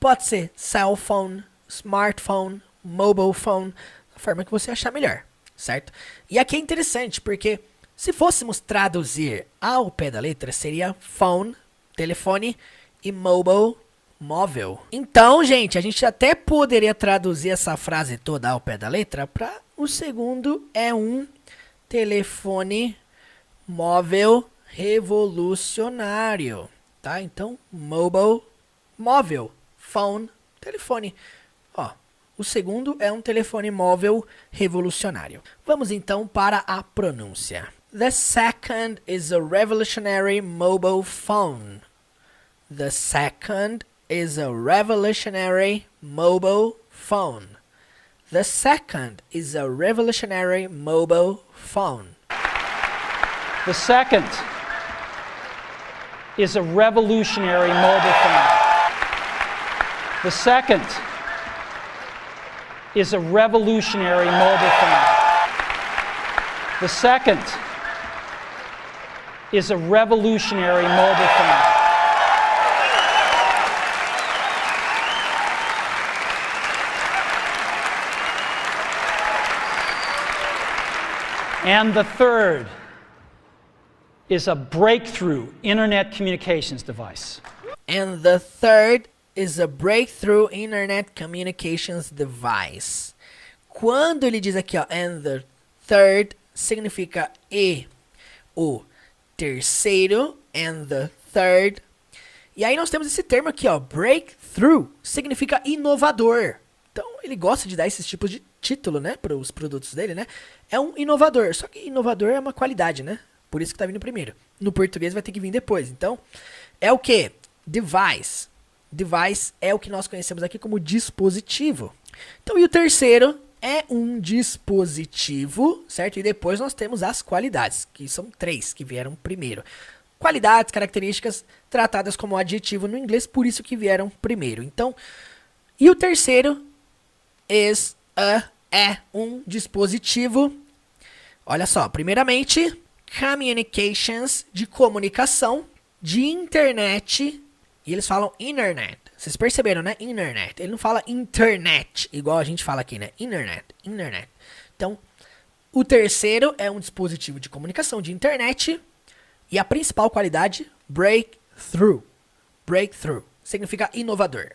Speaker 1: Pode ser cell phone, smartphone, mobile phone, da forma que você achar melhor, certo? E aqui é interessante, porque se fôssemos traduzir ao pé da letra, seria phone, telefone, e mobile, móvel. Então, gente, a gente até poderia traduzir essa frase toda ao pé da letra para o segundo é um telefone móvel revolucionário, tá? Então, mobile, móvel, phone, telefone. Ó, o segundo é um telefone móvel revolucionário. Vamos então para a pronúncia. The second is a revolutionary mobile phone. The second is a revolutionary mobile phone. The second is a revolutionary mobile phone.
Speaker 2: The second is a revolutionary mobile phone. The second is a revolutionary mobile phone. The second is a revolutionary mobile phone. And the third is a breakthrough internet communications device.
Speaker 1: And the third is a breakthrough internet communications device. Quando ele diz aqui, ó, and the third, significa e o terceiro, and the third. E aí nós temos esse termo aqui, ó, breakthrough, significa inovador. Então ele gosta de dar esses tipos de título, né, para os produtos dele, né? É um inovador, só que inovador é uma qualidade, né? Por isso que tá vindo primeiro. No português vai ter que vir depois. Então, é o que? Device. Device é o que nós conhecemos aqui como dispositivo. Então, e o terceiro é um dispositivo, certo? E depois nós temos as qualidades, que são 3 que vieram primeiro. Qualidades, características tratadas como adjetivo no inglês, por isso que vieram primeiro. Então, e o terceiro é um dispositivo. Olha só, primeiramente, communications, de comunicação, de internet, e eles falam internet. Vocês perceberam, né? Internet. Ele não fala internet, igual a gente fala aqui, né? Internet. Então, o terceiro é um dispositivo de comunicação de internet, e a principal qualidade, breakthrough. Breakthrough significa inovador.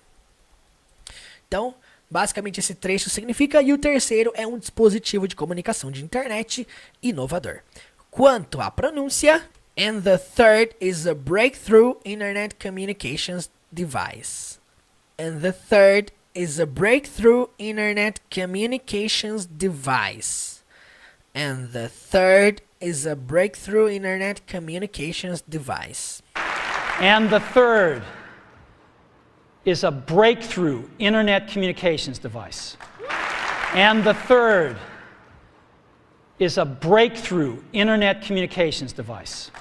Speaker 1: Então, basicamente esse trecho significa, e o terceiro é um dispositivo de comunicação de internet inovador. Quanto à pronúncia, and the third is a breakthrough internet communications device. And the third is a breakthrough internet communications device. And the third is a breakthrough internet communications device.
Speaker 2: And the third is a breakthrough internet communications device. And the third is a breakthrough internet communications device.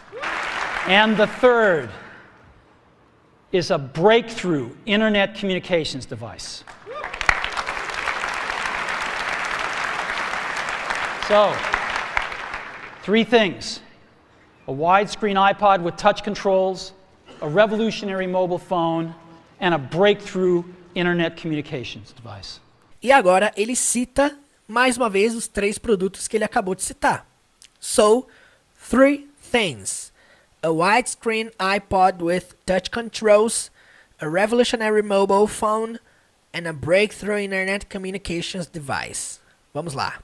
Speaker 2: And the third is a breakthrough internet communications device. So, 3 things. A widescreen iPod with touch controls, a revolutionary mobile phone, and a breakthrough internet communications device.
Speaker 1: E agora ele cita mais uma vez os 3 produtos que ele acabou de citar. So, 3 things. A widescreen iPod with touch controls, a revolutionary mobile phone, and a breakthrough internet communications device. Vamos lá.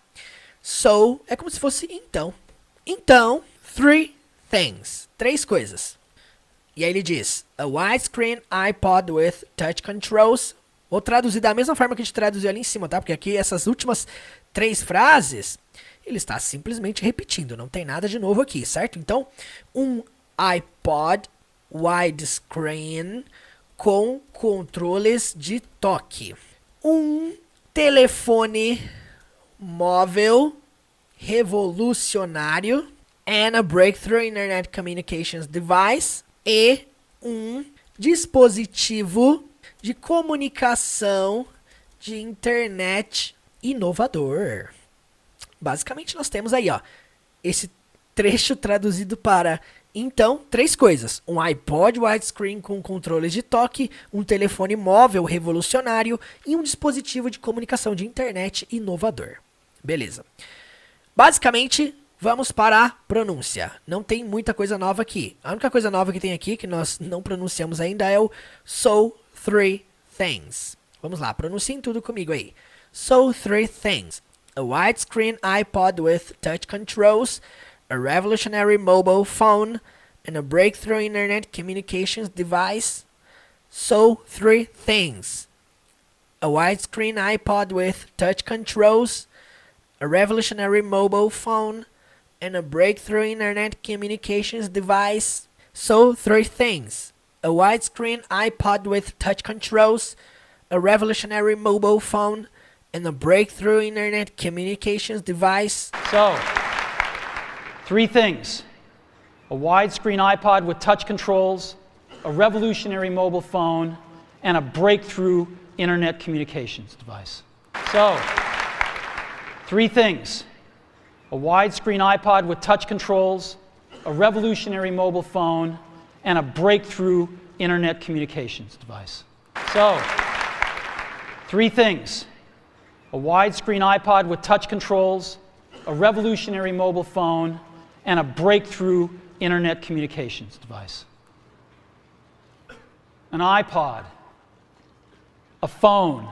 Speaker 1: So, é como se fosse então. Então, 3 things. 3 coisas. E aí ele diz, a widescreen iPod with touch controls. Vou traduzir da mesma forma que a gente traduziu ali em cima, tá? Porque aqui essas últimas 3 frases, ele está simplesmente repetindo. Não tem nada de novo aqui, certo? Então, um iPod widescreen com controles de toque. Um telefone móvel revolucionário and a breakthrough internet communications device e um dispositivo de comunicação de internet inovador. Basicamente nós temos aí, ó, esse trecho traduzido para então 3 coisas: um iPod widescreen com controles de toque, um telefone móvel revolucionário e um dispositivo de comunicação de internet inovador. Beleza. Basicamente, vamos para a pronúncia. Não tem muita coisa nova aqui. A única coisa nova que tem aqui, que nós não pronunciamos ainda, é o so 3 things. Vamos lá, pronunciem tudo comigo aí. So 3 things. A widescreen iPod with touch controls, a revolutionary mobile phone, and a breakthrough internet communications device. So 3 things. A widescreen iPod with touch controls, a revolutionary mobile phone, and a breakthrough internet communications device. So 3 things. A widescreen iPod with touch controls, a revolutionary mobile phone, and a breakthrough internet communications device.
Speaker 2: So, 3 things. A widescreen iPod with touch controls, a revolutionary mobile phone, and a breakthrough internet communications device. So, 3 things. A widescreen iPod with touch controls, a revolutionary mobile phone, and a breakthrough internet communications device. So, 3 things. A widescreen iPod with touch controls, a revolutionary mobile phone, and a breakthrough internet communications device. An iPod, a phone,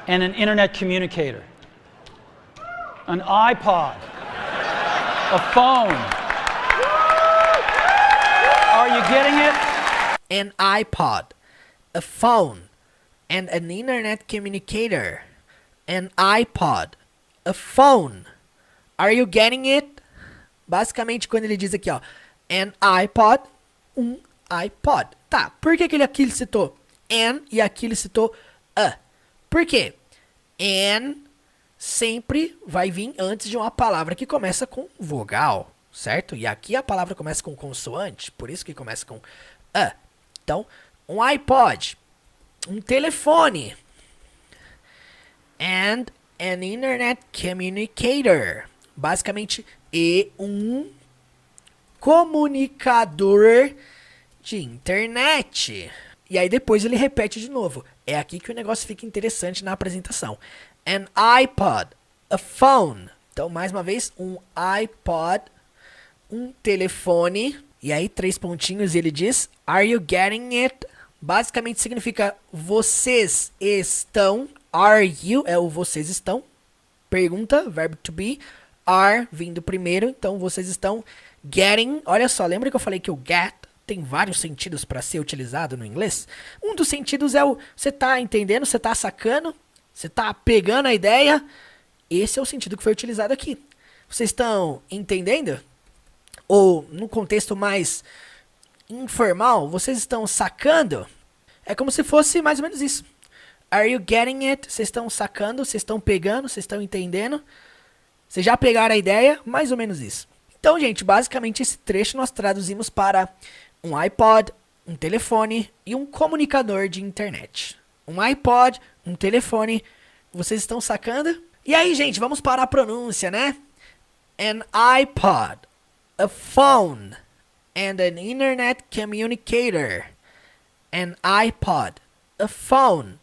Speaker 2: and an internet communicator. An iPod, a phone. Are you getting it?
Speaker 1: An iPod, a phone, and an internet communicator. An iPod, a phone. Are you getting it? Basicamente, quando ele diz aqui, ó, an iPod, um iPod. Tá, por que aqui ele citou an e aqui ele citou a? Por quê? An sempre vai vir antes de uma palavra que começa com vogal, certo? E aqui a palavra começa com consoante, por isso que começa com a. Então, um iPod, um telefone, and an internet communicator. Basicamente, e um comunicador de internet. E aí depois ele repete de novo. É aqui que o negócio fica interessante na apresentação. An iPod, a phone. Então, mais uma vez, um iPod, um telefone. E aí, 3 pontinhos e ele diz, are you getting it? Basicamente significa, vocês estão. Are you é o vocês estão. Pergunta, verbo to be. Are vindo primeiro, então vocês estão getting. Olha só, lembra que eu falei que o get tem vários sentidos para ser utilizado no inglês? Um dos sentidos é o você tá entendendo, você tá sacando, você tá pegando a ideia. Esse é o sentido que foi utilizado aqui. Vocês estão entendendo? Ou no contexto mais informal, vocês estão sacando? É como se fosse mais ou menos isso. Are you getting it? Vocês estão sacando, vocês estão pegando, vocês estão entendendo? Vocês já pegaram a ideia? Mais ou menos isso. Então, gente, basicamente esse trecho nós traduzimos para um iPod, um telefone e um comunicador de internet. Um iPod, um telefone, vocês estão sacando? E aí, gente, vamos para a pronúncia, né? An iPod, a phone, and an internet communicator. An iPod, a phone.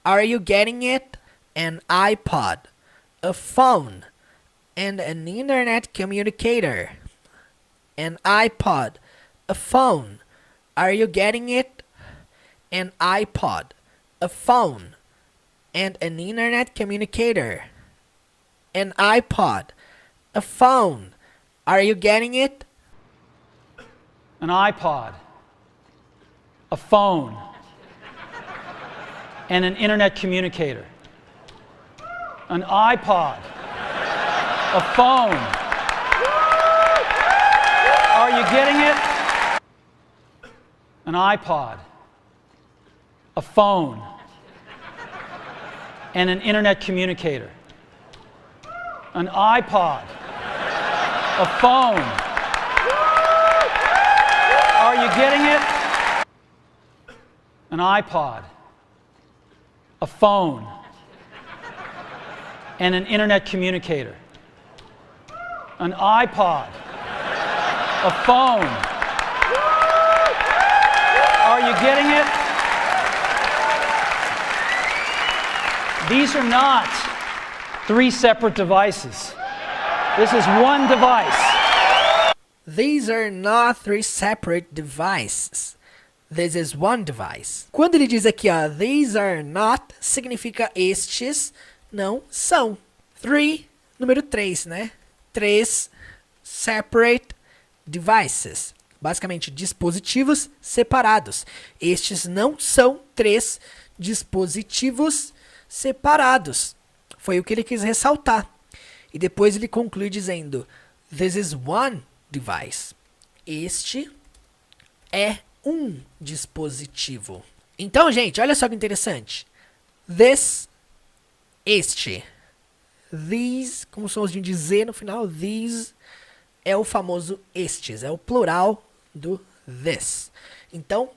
Speaker 1: Are you getting it? An iPod, a phone, and an internet communicator. An iPod, a phone. Are you getting it? An iPod, a phone, and an internet communicator. An iPod, a phone. Are you getting it?
Speaker 2: An iPod, a phone, and an internet communicator. An iPod, a phone. Are you getting it? An iPod, a phone, and an internet communicator. An iPod, a phone. Are you getting it? An iPod, a phone, and an internet communicator. An iPod, a phone. Are you getting it? These are not three separate devices. This is one device.
Speaker 1: These are not three separate devices. This is one device. Quando ele diz aqui, ó, these are not, significa estes não são. Three, número 3, né? 3 separate devices. Basicamente, dispositivos separados. Estes não são 3 dispositivos separados. Foi o que ele quis ressaltar. E depois ele conclui dizendo, this is one device. Este é um dispositivo. Então, gente, olha só que interessante. This, este. These, como somos de dizer no final, these é o famoso estes, é o plural do this. Então,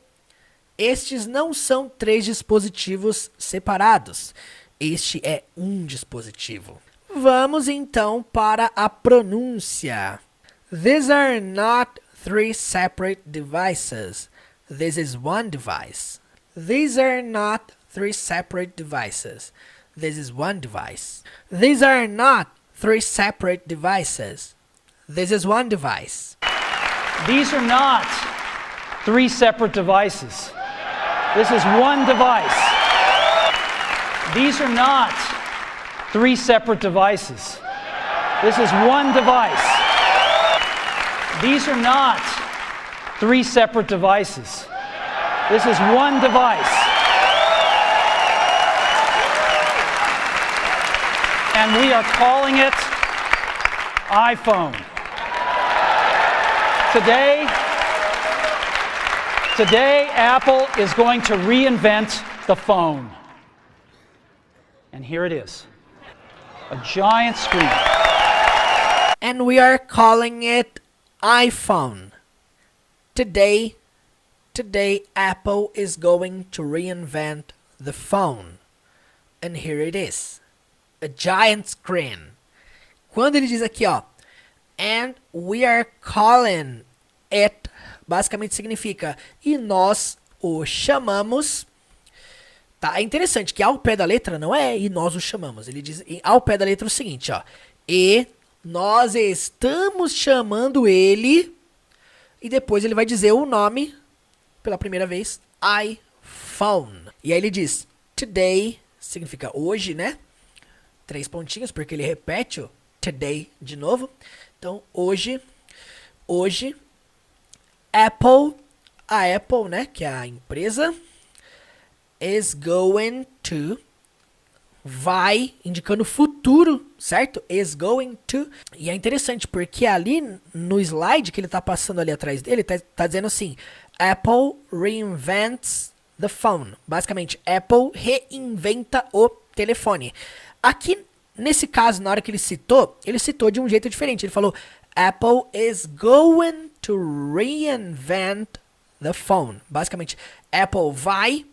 Speaker 1: estes não são 3 dispositivos separados. Este é um dispositivo. Vamos então para a pronúncia. These are not 3 separate devices. This is one device. These are not 3 separate devices. This is one device. These are not 3 separate devices. This is one device.
Speaker 2: These are not 3 separate devices. This is one device. These are not 3 separate devices. This is one device. These are not 3 separate devices. This is one device. And we are calling it iPhone. Today, Apple is going to reinvent the phone. And here it is, a giant screen.
Speaker 1: And we are calling it iPhone. Today, Apple is going to reinvent the phone. And here it is, a giant screen. Quando ele diz aqui, ó, and we are calling it, basicamente significa, e nós o chamamos. Tá, é interessante que ao pé da letra não é e nós o chamamos. Ele diz ao pé da letra o seguinte, ó. E nós estamos chamando ele. E depois ele vai dizer o nome, pela primeira vez, iPhone. E aí ele diz, today, significa hoje, né? 3 pontinhos, porque ele repete o today de novo. Então, hoje, Apple, a Apple, né? Que é a empresa, is going to, vai, indicando futuro, certo? Is going to. E é interessante, porque ali no slide que ele tá passando ali atrás dele, tá dizendo assim, Apple reinvents the phone. Basicamente, Apple reinventa o telefone. Aqui, nesse caso, na hora que ele citou de um jeito diferente. Ele falou, Apple is going to reinvent the phone. Basicamente, Apple vai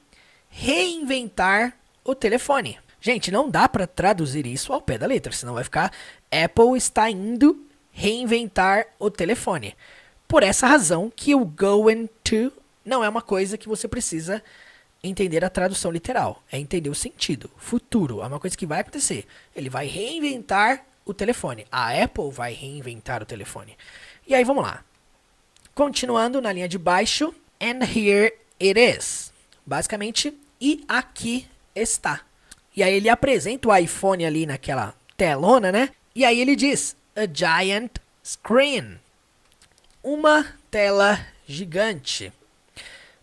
Speaker 1: reinventar o telefone. Gente, não dá para traduzir isso ao pé da letra, senão vai ficar Apple está indo reinventar o telefone. Por essa razão que o going to não é uma coisa que você precisa entender a tradução literal. É entender o sentido. Futuro é uma coisa que vai acontecer. Ele vai reinventar o telefone. A Apple vai reinventar o telefone. E aí, vamos lá. Continuando na linha de baixo. And here it is. Basicamente, e aqui está. E aí ele apresenta o iPhone ali naquela telona, né? E aí ele diz, a giant screen. Uma tela gigante.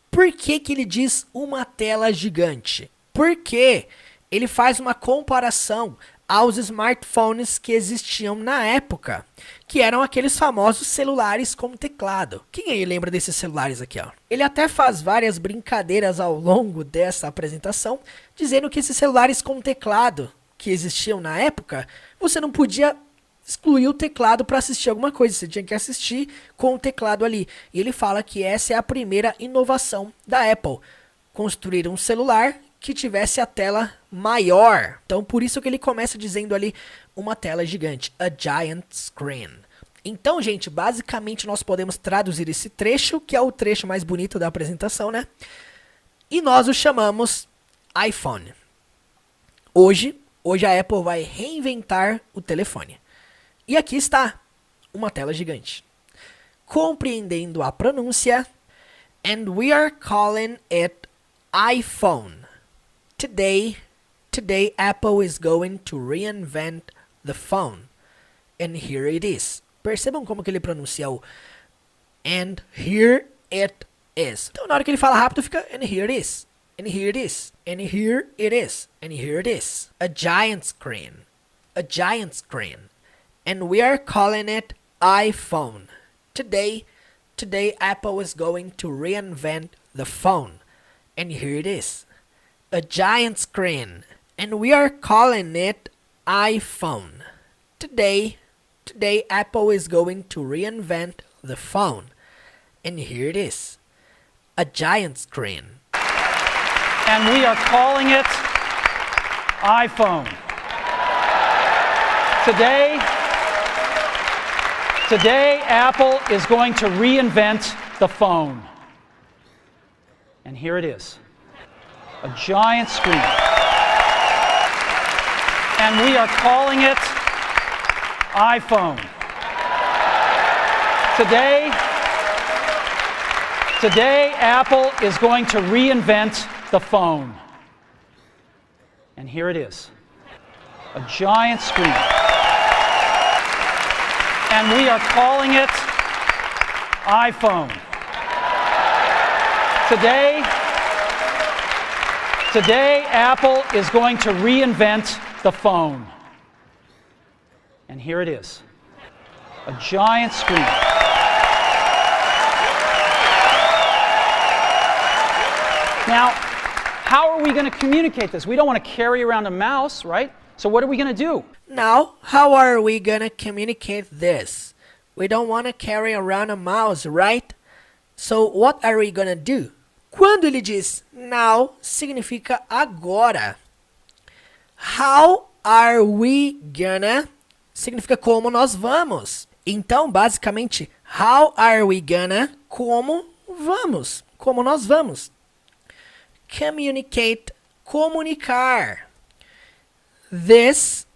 Speaker 1: Por que que ele diz uma tela gigante? Porque ele faz uma comparação aos smartphones que existiam na época, que eram aqueles famosos celulares com teclado. Quem aí lembra desses celulares aqui, ó? Ele até faz várias brincadeiras ao longo dessa apresentação, dizendo que esses celulares com teclado que existiam na época, você não podia excluir o teclado para assistir alguma coisa, você tinha que assistir com o teclado ali. E ele fala que essa é a primeira inovação da Apple, construir um celular que tivesse a tela maior. Então, por isso que ele começa dizendo ali uma tela gigante, a giant screen. Então, gente, basicamente nós podemos traduzir esse trecho, que é o trecho mais bonito da apresentação, né? E nós o chamamos iPhone. Hoje a Apple vai reinventar o telefone. E aqui está, uma tela gigante. Compreendendo a pronúncia, and we are calling it iPhone. Today Apple is going to reinvent the phone. And here it is. Percebam como que ele pronuncia o and here it is. Então na hora que ele fala rápido fica and here it is. And here it is. And here it is. And here it is. A giant screen. A giant screen. And we are calling it iPhone. Today Apple is going to reinvent the phone. And here it is. A giant screen. And we are calling it iPhone. Today Apple is going to reinvent the phone. And here it is. A giant screen.
Speaker 2: And we are calling it iPhone. Today Apple is going to reinvent the phone. And here it is. A giant screen. And we are calling it iPhone. Today Apple is going to reinvent the phone. And here it is. A giant screen. And we are calling it iPhone. Today Apple is going to reinvent the phone. And here it is. A giant screen. Now, how are we going to communicate this? We don't want to carry around a mouse, right? So what are we going to do?
Speaker 1: Now, how are we going to communicate this? We don't want to carry around a mouse, right? So what are we going to do? Quando ele diz now, significa agora. How are we gonna significa como nós vamos. Então, basicamente, how are we gonna, como vamos, como nós vamos. Communicate, comunicar. This,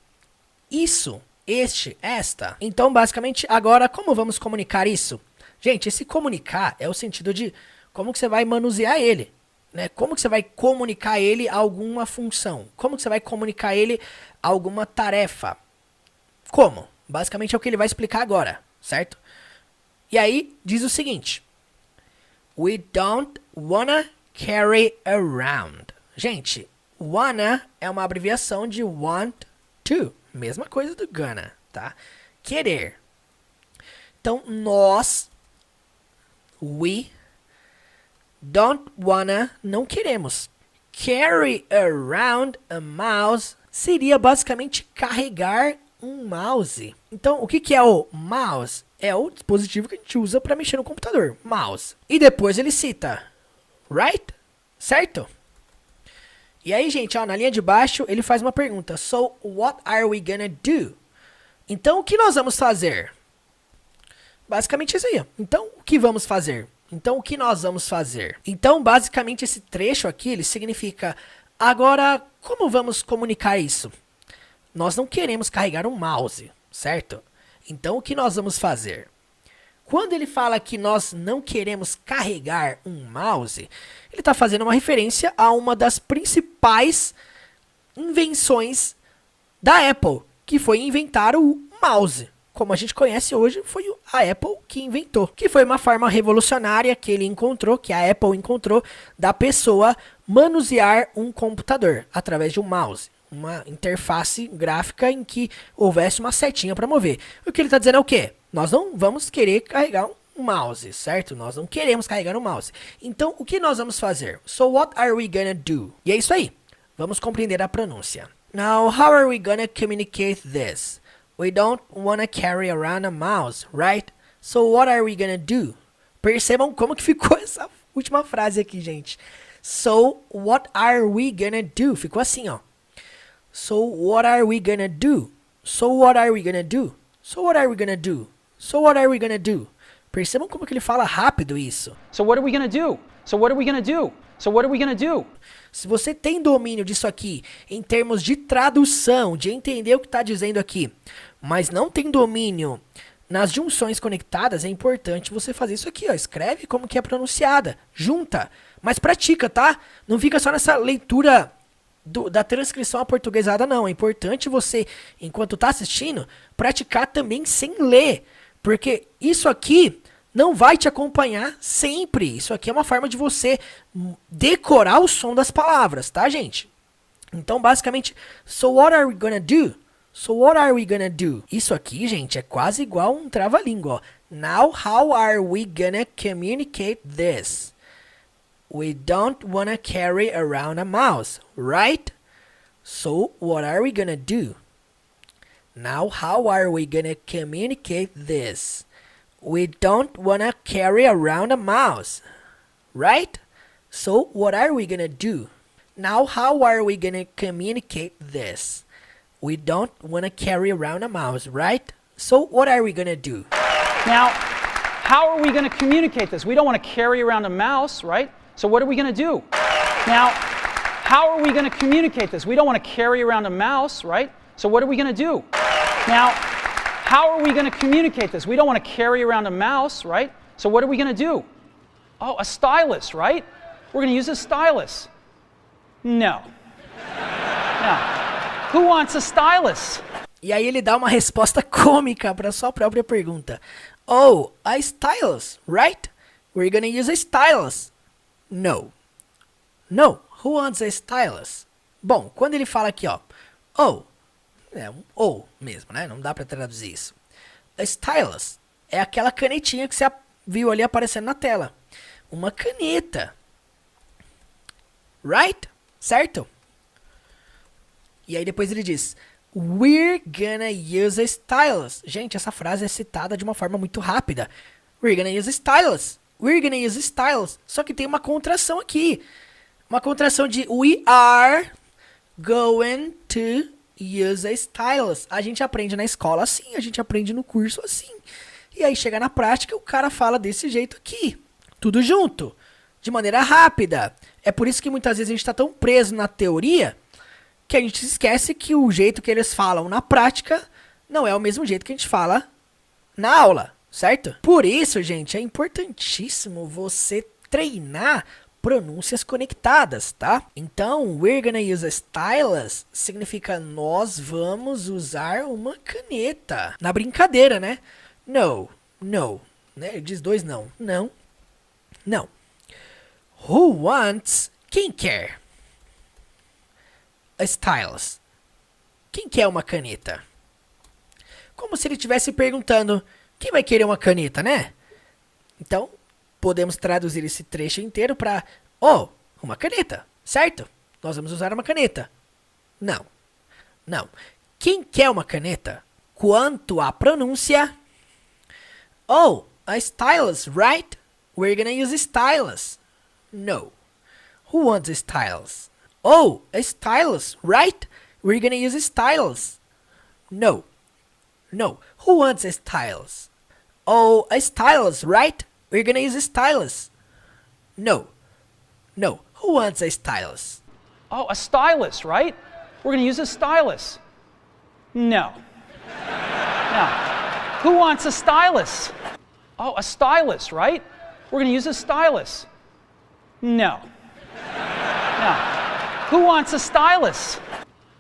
Speaker 1: isso, este, esta. Então, basicamente, agora, como vamos comunicar isso? Gente, esse comunicar é o sentido de como que você vai manusear ele, né? Como que você vai comunicar ele a alguma função? Como que você vai comunicar ele a alguma tarefa? Como? Basicamente é o que ele vai explicar agora, certo? E aí, diz o seguinte. We don't wanna carry around. Gente, wanna é uma abreviação de want to. Mesma coisa do gonna, tá? Querer. Então, nós, we don't wanna, não queremos. Carry around a mouse seria basicamente carregar um mouse. Então, o que é o mouse? É o dispositivo que a gente usa para mexer no computador. Mouse. E depois ele cita, right? Certo? E aí, gente, ó, na linha de baixo, ele faz uma pergunta. So, what are we gonna do? Então, o que nós vamos fazer? Basicamente isso aí, ó. Então, o que vamos fazer? Então, o que nós vamos fazer? Então, basicamente, esse trecho aqui, ele significa... Agora, como vamos comunicar isso? Nós não queremos carregar um mouse, certo? Então, o que nós vamos fazer? Quando ele fala que nós não queremos carregar um mouse, ele está fazendo uma referência a uma das principais invenções da Apple, que foi inventar o mouse. Como a gente conhece hoje, foi a Apple que inventou. Que foi uma forma revolucionária que ele encontrou, que a Apple encontrou, da pessoa manusear um computador através de um mouse. Uma interface gráfica em que houvesse uma setinha para mover. O que ele está dizendo é o quê? Nós não vamos querer carregar um mouse, certo? Nós não queremos carregar um mouse. Então, o que nós vamos fazer? So, what are we gonna do? E é isso aí. Vamos compreender a pronúncia. Now, how are we gonna communicate this? We don't wanna carry around a mouse, right? So, what are we gonna do? Percebam como que ficou essa última frase aqui, gente. So, what are we gonna do? Ficou assim, ó. So, what are we gonna do? So, what are we gonna do? So, what are we gonna do? So, what are we gonna do? Percebam como que ele fala rápido isso.
Speaker 2: So what are we gonna do? So what are we gonna do? So what are we gonna do?
Speaker 1: Se você tem domínio disso aqui, em termos de tradução, de entender o que está dizendo aqui, mas não tem domínio nas junções conectadas, é importante você fazer isso aqui, ó. Escreve como que é pronunciada, junta, mas pratica, tá? Não fica só nessa leitura da transcrição aportuguesada, não. É importante você, enquanto está assistindo, praticar também sem ler, porque isso aqui não vai te acompanhar sempre. Isso aqui é uma forma de você decorar o som das palavras, tá, gente? Então, basicamente, so what are we gonna do? So what are we gonna do? Isso aqui, gente, é quase igual um trava-língua, ó. Now, how are we gonna communicate this? We don't wanna carry around a mouse, right? So, what are we gonna do? Now, how are we gonna communicate this? We don't wanna carry around a mouse, right? So, what are we gonna do? Now, how are we gonna communicate this? We don't wanna carry around a mouse, right? So, what are we gonna do?
Speaker 2: Now, how are we gonna communicate this? We don't want to carry around a mouse, right? So what are we gonna do? Now, how are we gonna communicate this? We don't want to carry around a mouse, right? So what are we gonna do? Now, how are we going to communicate this? We don't want to carry around a mouse, right? So what are we going to do? Oh, a stylus, right? We're going to use a stylus. No. No. Who wants a stylus?
Speaker 1: E aí ele dá uma resposta cômica para sua própria pergunta. Oh, a stylus, right? We're going to use a stylus. No. No. Who wants a stylus? Bom, quando ele fala aqui, ó. Oh. É um ou mesmo, né? Não dá pra traduzir isso. A stylus é aquela canetinha que você viu ali aparecendo na tela. Uma caneta. Right? Certo? E aí depois ele diz, we're gonna use a stylus. Gente, essa frase é citada de uma forma muito rápida. We're gonna use a stylus. We're gonna use a stylus. Só que tem uma contração aqui. Uma contração de we are going to use a stylus. A gente aprende na escola assim, a gente aprende no curso assim. E aí chega na prática, o cara fala desse jeito aqui. Tudo junto, de maneira rápida. É por isso que muitas vezes a gente está tão preso na teoria que a gente esquece que o jeito que eles falam na prática não é o mesmo jeito que a gente fala na aula, certo? Por isso, gente, é importantíssimo você treinar pronúncias conectadas, tá? Então, we're gonna use a stylus significa nós vamos usar uma caneta. Na brincadeira, né? No, no. Né? Diz dois não. Não, não. Who wants? Quem quer? A stylus. Quem quer uma caneta? Como se ele estivesse perguntando, quem vai querer uma caneta, né? Então, podemos traduzir esse trecho inteiro para, oh, uma caneta, certo? Nós vamos usar uma caneta. Não, não. Quem quer uma caneta? Quanto à pronúncia, oh, a stylus, right? We're gonna use a stylus. No. Who wants a stylus? Oh, a stylus, right? We're gonna use a stylus. No. No. Who wants a stylus? Oh, a stylus, right? We're gonna use a stylus. No. No. Who wants a stylus?
Speaker 2: Oh, a stylus, right? We're going to use a stylus. No. No. Who wants a stylus? Oh, a stylus, right? We're going to use a stylus. No. No. Who wants a stylus?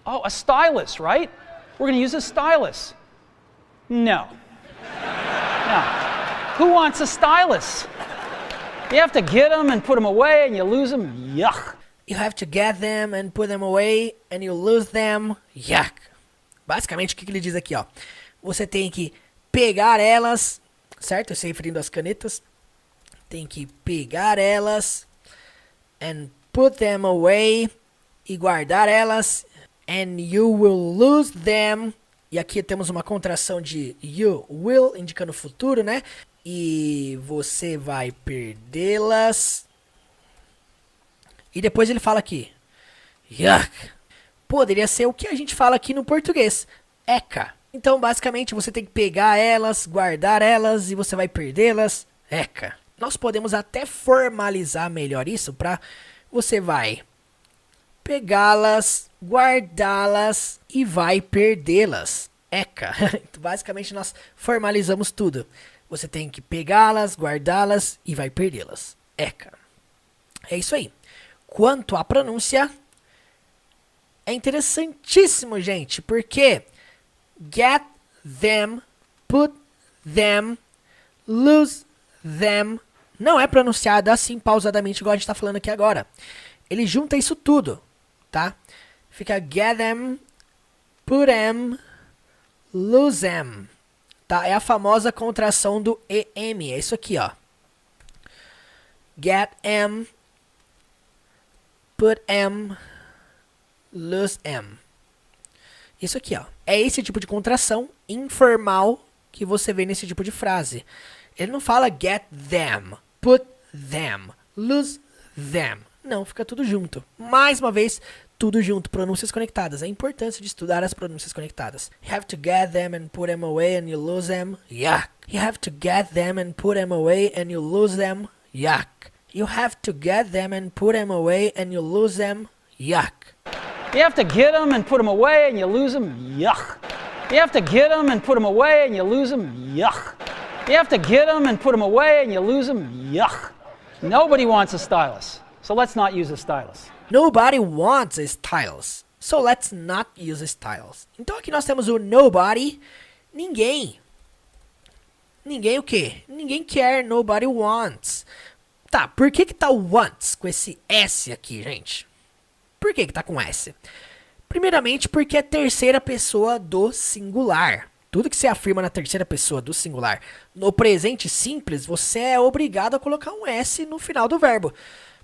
Speaker 2: Oh, a stylus, right? We're going to use a stylus. No. No. Who wants a stylus? You have to get them and put them away and you lose them. Yuck.
Speaker 1: You have to get them and put them away and you lose them. Yuck. Basicamente, o que ele diz aqui, ó? Você tem que pegar elas, certo? Se referindo às canetas. Tem que pegar elas and put them away e guardar elas and you will lose them. E aqui temos uma contração de you will, indicando o futuro, né? E você vai perdê-las. E depois ele fala aqui. Yuck. Poderia ser o que a gente fala aqui no português. Eca. Então, basicamente, você tem que pegar elas, guardar elas e você vai perdê-las. Eca. Nós podemos até formalizar melhor isso para você vai pegá-las, guardá-las e vai perdê-las. Eca. Basicamente, nós formalizamos tudo. Você tem que pegá-las, guardá-las e vai perdê-las. Eca. É isso aí. Quanto à pronúncia, é interessantíssimo, gente, porque get them, put them, lose them, não é pronunciado assim pausadamente igual a gente está falando aqui agora. Ele junta isso tudo, tá? Fica get them, put them, lose them, tá? É a famosa contração do EM, é isso aqui, ó. Get them, put em, lose em. Isso aqui, ó. É esse tipo de contração informal que você vê nesse tipo de frase. Ele não fala get them, put them, lose them. Não, fica tudo junto. Mais uma vez, tudo junto. Pronúncias conectadas. A importância de estudar as pronúncias conectadas. You have to get them and put them away and you lose them. Yuck. You have to get them and put them away and you lose them. Yuck. You have to get them and put them away and you lose them. Yuck.
Speaker 2: You have to get them and put them away and you lose them. Yuck. You have to get them and put them away and you lose them. Yuck. You have to get them and put them away and you lose them. Yuck. Nobody wants a stylus, so let's not use a stylus.
Speaker 1: Nobody wants a stylus, so let's not use a stylus. Então aqui nós temos o nobody, ninguém. Ninguém o quê? Ninguém quer, nobody wants. Tá, por que tá o wants com esse S aqui, gente? Por que tá com S? Primeiramente porque é terceira pessoa do singular. Tudo que se afirma na terceira pessoa do singular no presente simples, você é obrigado a colocar um S no final do verbo.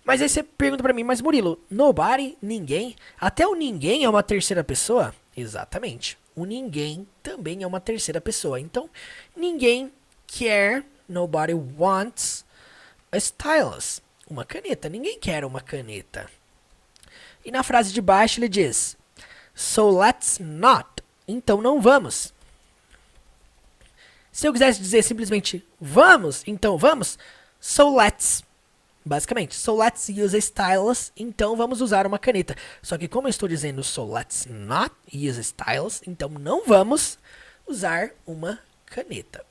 Speaker 1: Mas aí você pergunta pra mim, mas Murilo, nobody, ninguém, até o ninguém é uma terceira pessoa? Exatamente. O ninguém também é uma terceira pessoa. Então, ninguém quer, nobody wants a stylus, uma caneta. Ninguém quer uma caneta. E na frase de baixo ele diz, so let's not, então não vamos. Se eu quisesse dizer simplesmente vamos, então vamos, so let's, basicamente, so let's use a stylus, então vamos usar uma caneta. Só que como eu estou dizendo so let's not use a stylus, então não vamos usar uma caneta.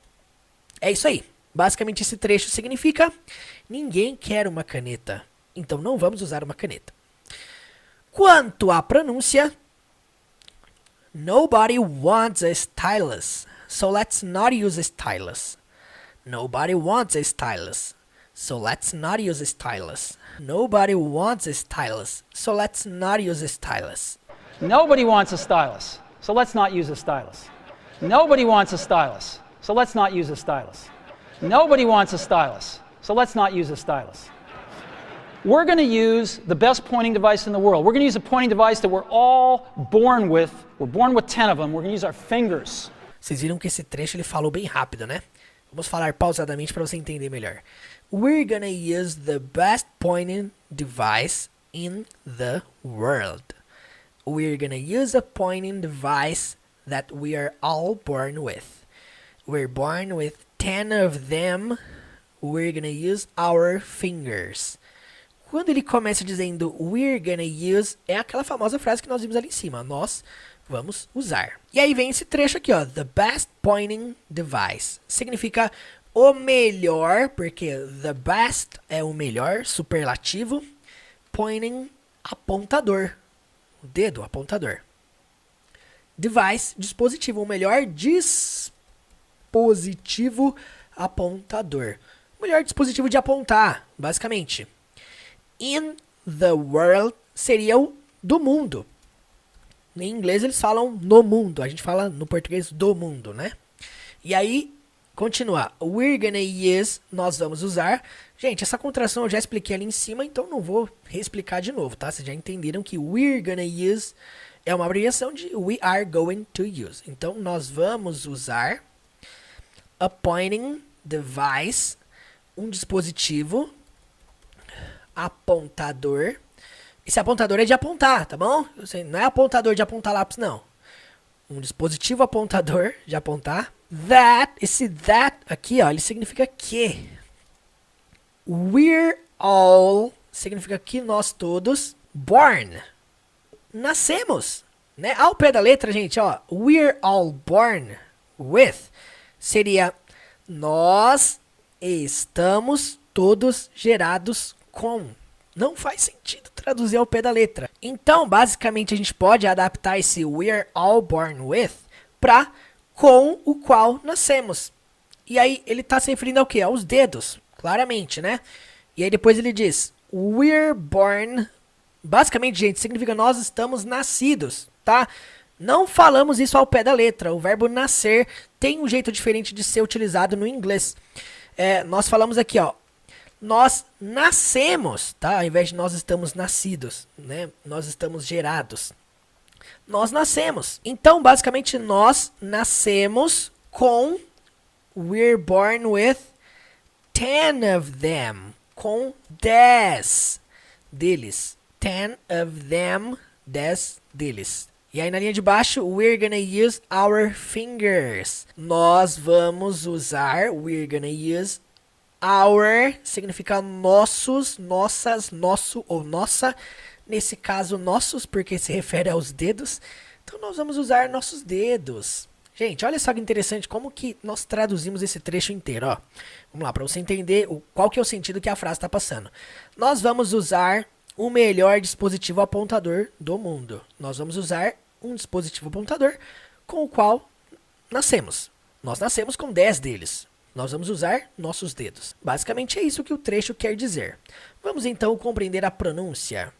Speaker 1: É isso aí. Basicamente esse trecho significa ninguém quer uma caneta, então não vamos usar uma caneta. Quanto à pronúncia, nobody wants a stylus, so let's not use a stylus. Nobody wants a stylus, so let's not use a stylus. Nobody wants a stylus, so let's not use a stylus.
Speaker 2: Nobody wants a stylus, so let's not use a stylus. Nobody wants a stylus, so let's not use a stylus. Nobody wants a stylus, so let's not use a stylus. We're going to use the best pointing device in the world. We're going to use a pointing device that we're all born with. We're born with 10 of them. We're going to use our fingers.
Speaker 1: Vocês viram que esse trecho ele falou bem rápido, né? Vamos falar pausadamente para você entender melhor. We're going to use the best pointing device in the world. We're gonna use a pointing device that we are all born with. We're born with 10 of them. We're gonna use our fingers. Quando ele começa dizendo we're gonna use, é aquela famosa frase que nós vimos ali em cima. Nós vamos usar. E aí vem esse trecho aqui, ó. The best pointing device. Significa o melhor, porque the best é o melhor, superlativo. Pointing, apontador. O dedo, apontador. Device, dispositivo. O melhor dispositivo apontador. O melhor dispositivo de apontar, basicamente. In the world seria o do mundo. Em inglês eles falam no mundo. A gente fala no português do mundo, né? E aí, continua. We're gonna use, nós vamos usar. Gente, essa contração eu já expliquei ali em cima, então não vou reexplicar de novo, tá? Vocês já entenderam que we're gonna use é uma abreviação de we are going to use. Então, nós vamos usar a pointing device, um dispositivo apontador. Esse apontador é de apontar, tá bom? Não é apontador de apontar lápis, não. Um dispositivo apontador de apontar. Esse that aqui, ó, ele significa que. We're all significa que nós todos. Born. Nascemos. Né? Ao pé da letra, gente, ó. We're all born with. Seria nós estamos todos gerados com. Não faz sentido traduzir ao pé da letra. Então, basicamente, a gente pode adaptar esse we're all born with para com o qual nascemos. E aí, ele está se referindo ao quê? Aos dedos, claramente, né? E aí, depois ele diz, we're born. Basicamente, gente, significa nós estamos nascidos, tá? Não falamos isso ao pé da letra. O verbo nascer tem um jeito diferente de ser utilizado no inglês. Nós falamos aqui, ó. Nós nascemos, tá? Ao invés de nós estamos nascidos, né? Nós estamos gerados. Nós nascemos. Então, basicamente, nós nascemos com we're born with 10 of them. Com 10 deles. 10 of them, 10 deles. E aí na linha de baixo, we're gonna use our fingers. Nós vamos usar, we're gonna use our, significa nossos, nossas, nosso ou nossa. Nesse caso, nossos, porque se refere aos dedos. Então, nós vamos usar nossos dedos. Gente, olha só que interessante como que nós traduzimos esse trecho inteiro, ó. Vamos lá, para você entender qual que é o sentido que a frase está passando. Nós vamos usar o melhor dispositivo apontador do mundo. Nós vamos usar um dispositivo apontador com o qual nascemos. Nós nascemos com 10 deles. Nós vamos usar nossos dedos. Basicamente é isso que o trecho quer dizer. Vamos então compreender a pronúncia.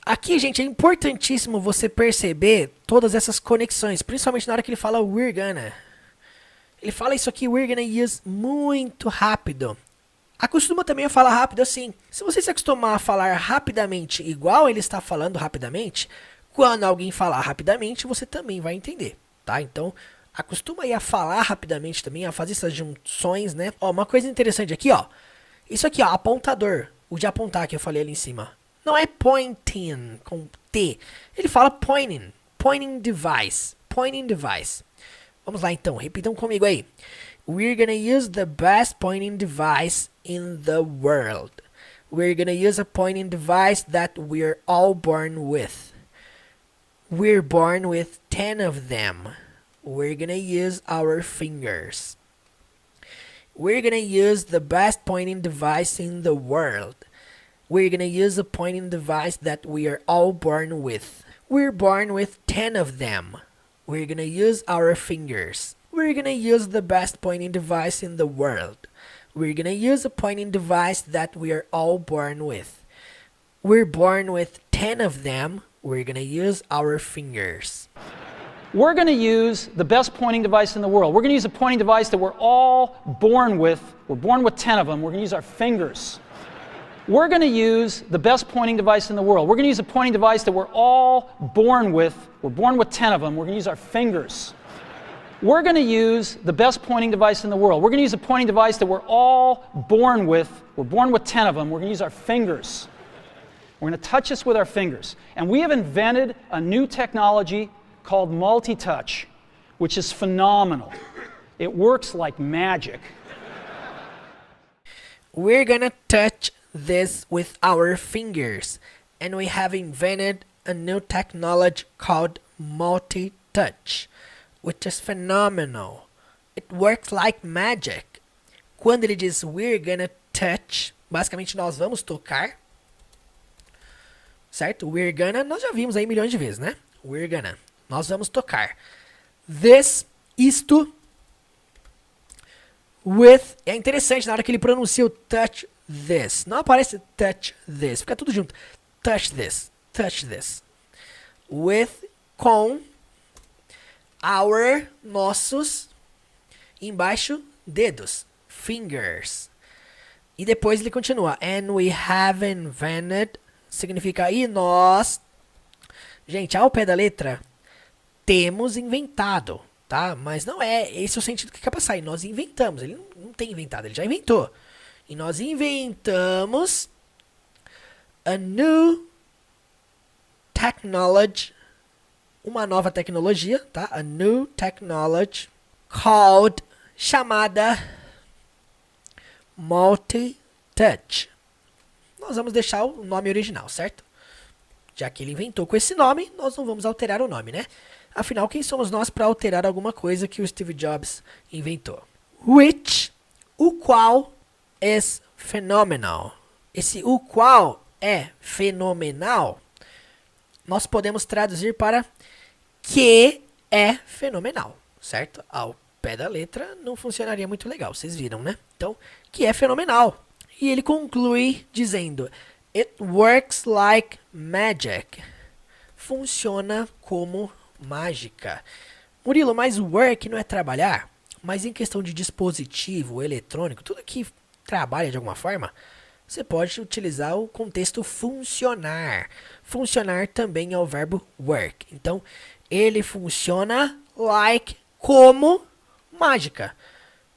Speaker 1: Aqui, gente, é importantíssimo você perceber todas essas conexões, principalmente na hora que ele fala we're gonna. Ele fala isso aqui, we're gonna use, muito rápido. Acostuma também a falar rápido assim. Se você se acostumar a falar rapidamente igual ele está falando rapidamente, quando alguém falar rapidamente, você também vai entender, tá? Então, acostuma aí a falar rapidamente também, a fazer essas junções, né? Ó, uma coisa interessante aqui, ó. Isso aqui, ó, apontador. O de apontar que eu falei ali em cima. Não é pointing, com T. Ele fala pointing. Pointing device. Pointing device. Vamos lá, então. Repitam comigo aí. We're gonna use the best pointing device in the world. We're gonna use a pointing device that we're all born with. We're born with 10 of them. We're gonna use our fingers. We're gonna use the best pointing device in the world. We're gonna use a pointing device that we are all born with. We're born with 10 of them. We're gonna use our fingers. We're gonna use the best pointing device in the world. We're gonna use a pointing device that we are all born with. We're born with 10 of them. We're gonna use our fingers.
Speaker 2: We're going to use the best pointing device in the world. We're going to use a pointing device that we're all born with. We're born with 10 of them. We're going to use our fingers. We're going to use the best pointing device in the world. We're going to use a pointing device that we're all born with. We're born with 10 of them. We're going to use our fingers. We're going to use the best pointing device in the world. We're going to use a pointing device that we're all born with. We're born with 10 of them. We're going to use our fingers. We're going to touch this with our fingers. And we have invented a new technology called multi-touch, which is phenomenal. It works like magic.
Speaker 1: We're gonna touch this with our fingers. And we have invented a new technology called multi-touch, which is phenomenal. It works like magic. Quando ele diz we're gonna touch, basicamente nós vamos tocar. Certo? We're gonna, nós já vimos aí milhões de vezes, né? We're gonna, nós vamos tocar. This, isto. With, é interessante na hora que ele pronuncia o touch this. Não aparece touch this, fica tudo junto. Touch this, touch this. With, com, our, nossos, embaixo, dedos, fingers. E depois ele continua. And we have invented, significa e nós. Gente, ao pé da letra, temos inventado, tá? Mas não é esse o sentido que quer passar. E nós inventamos. Ele não tem inventado, ele já inventou. E nós inventamos a new technology, uma nova tecnologia, tá? A new technology called, chamada multi-touch. Nós vamos deixar o nome original, certo? Já que ele inventou com esse nome, nós não vamos alterar o nome, né? Afinal, quem somos nós para alterar alguma coisa que o Steve Jobs inventou? Which, o qual, is phenomenal. Esse o qual é fenomenal, nós podemos traduzir para que é fenomenal, certo? Ao pé da letra não funcionaria muito legal, vocês viram, né? Então, que é fenomenal. E ele conclui dizendo: It works like magic. Funciona como mágica. Murilo, mas work não é trabalhar? Mas em questão de dispositivo eletrônico, tudo que trabalha de alguma forma, você pode utilizar o contexto funcionar. Funcionar também é o verbo work. Então, ele funciona like, como mágica.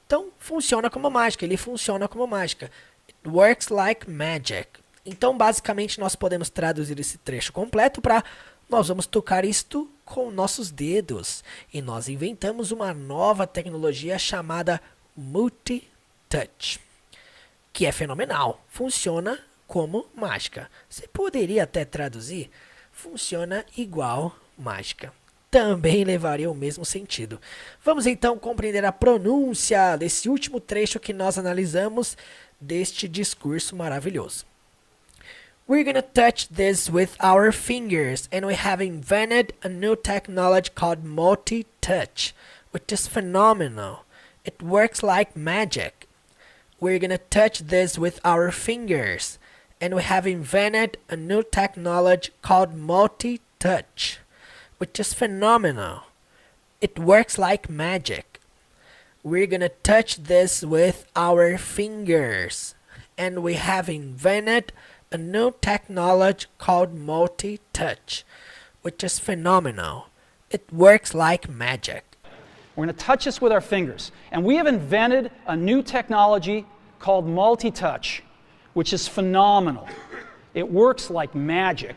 Speaker 1: Então, funciona como mágica. Ele funciona como mágica. It works like magic. Então, basicamente, nós podemos traduzir esse trecho completo para nós vamos tocar isto com nossos dedos. E nós inventamos uma nova tecnologia chamada multi-touch, que é fenomenal. Funciona como mágica. Você poderia até traduzir, funciona igual mágica. Também levaria o mesmo sentido. Vamos então compreender a pronúncia desse último trecho que nós analisamos deste discurso maravilhoso. We're gonna touch this with our fingers, and we have invented a new technology called multi-touch, which is phenomenal. It works like magic. We're gonna touch this with our fingers, and we have invented a new technology called multi-touch, which is phenomenal. It works like magic. We're gonna touch this with our fingers, and we have invented a new technology called multi-touch, which is phenomenal. It works like magic.
Speaker 2: We're going to touch this with our fingers. And we have invented a new technology called multi-touch, which is phenomenal. It works like magic.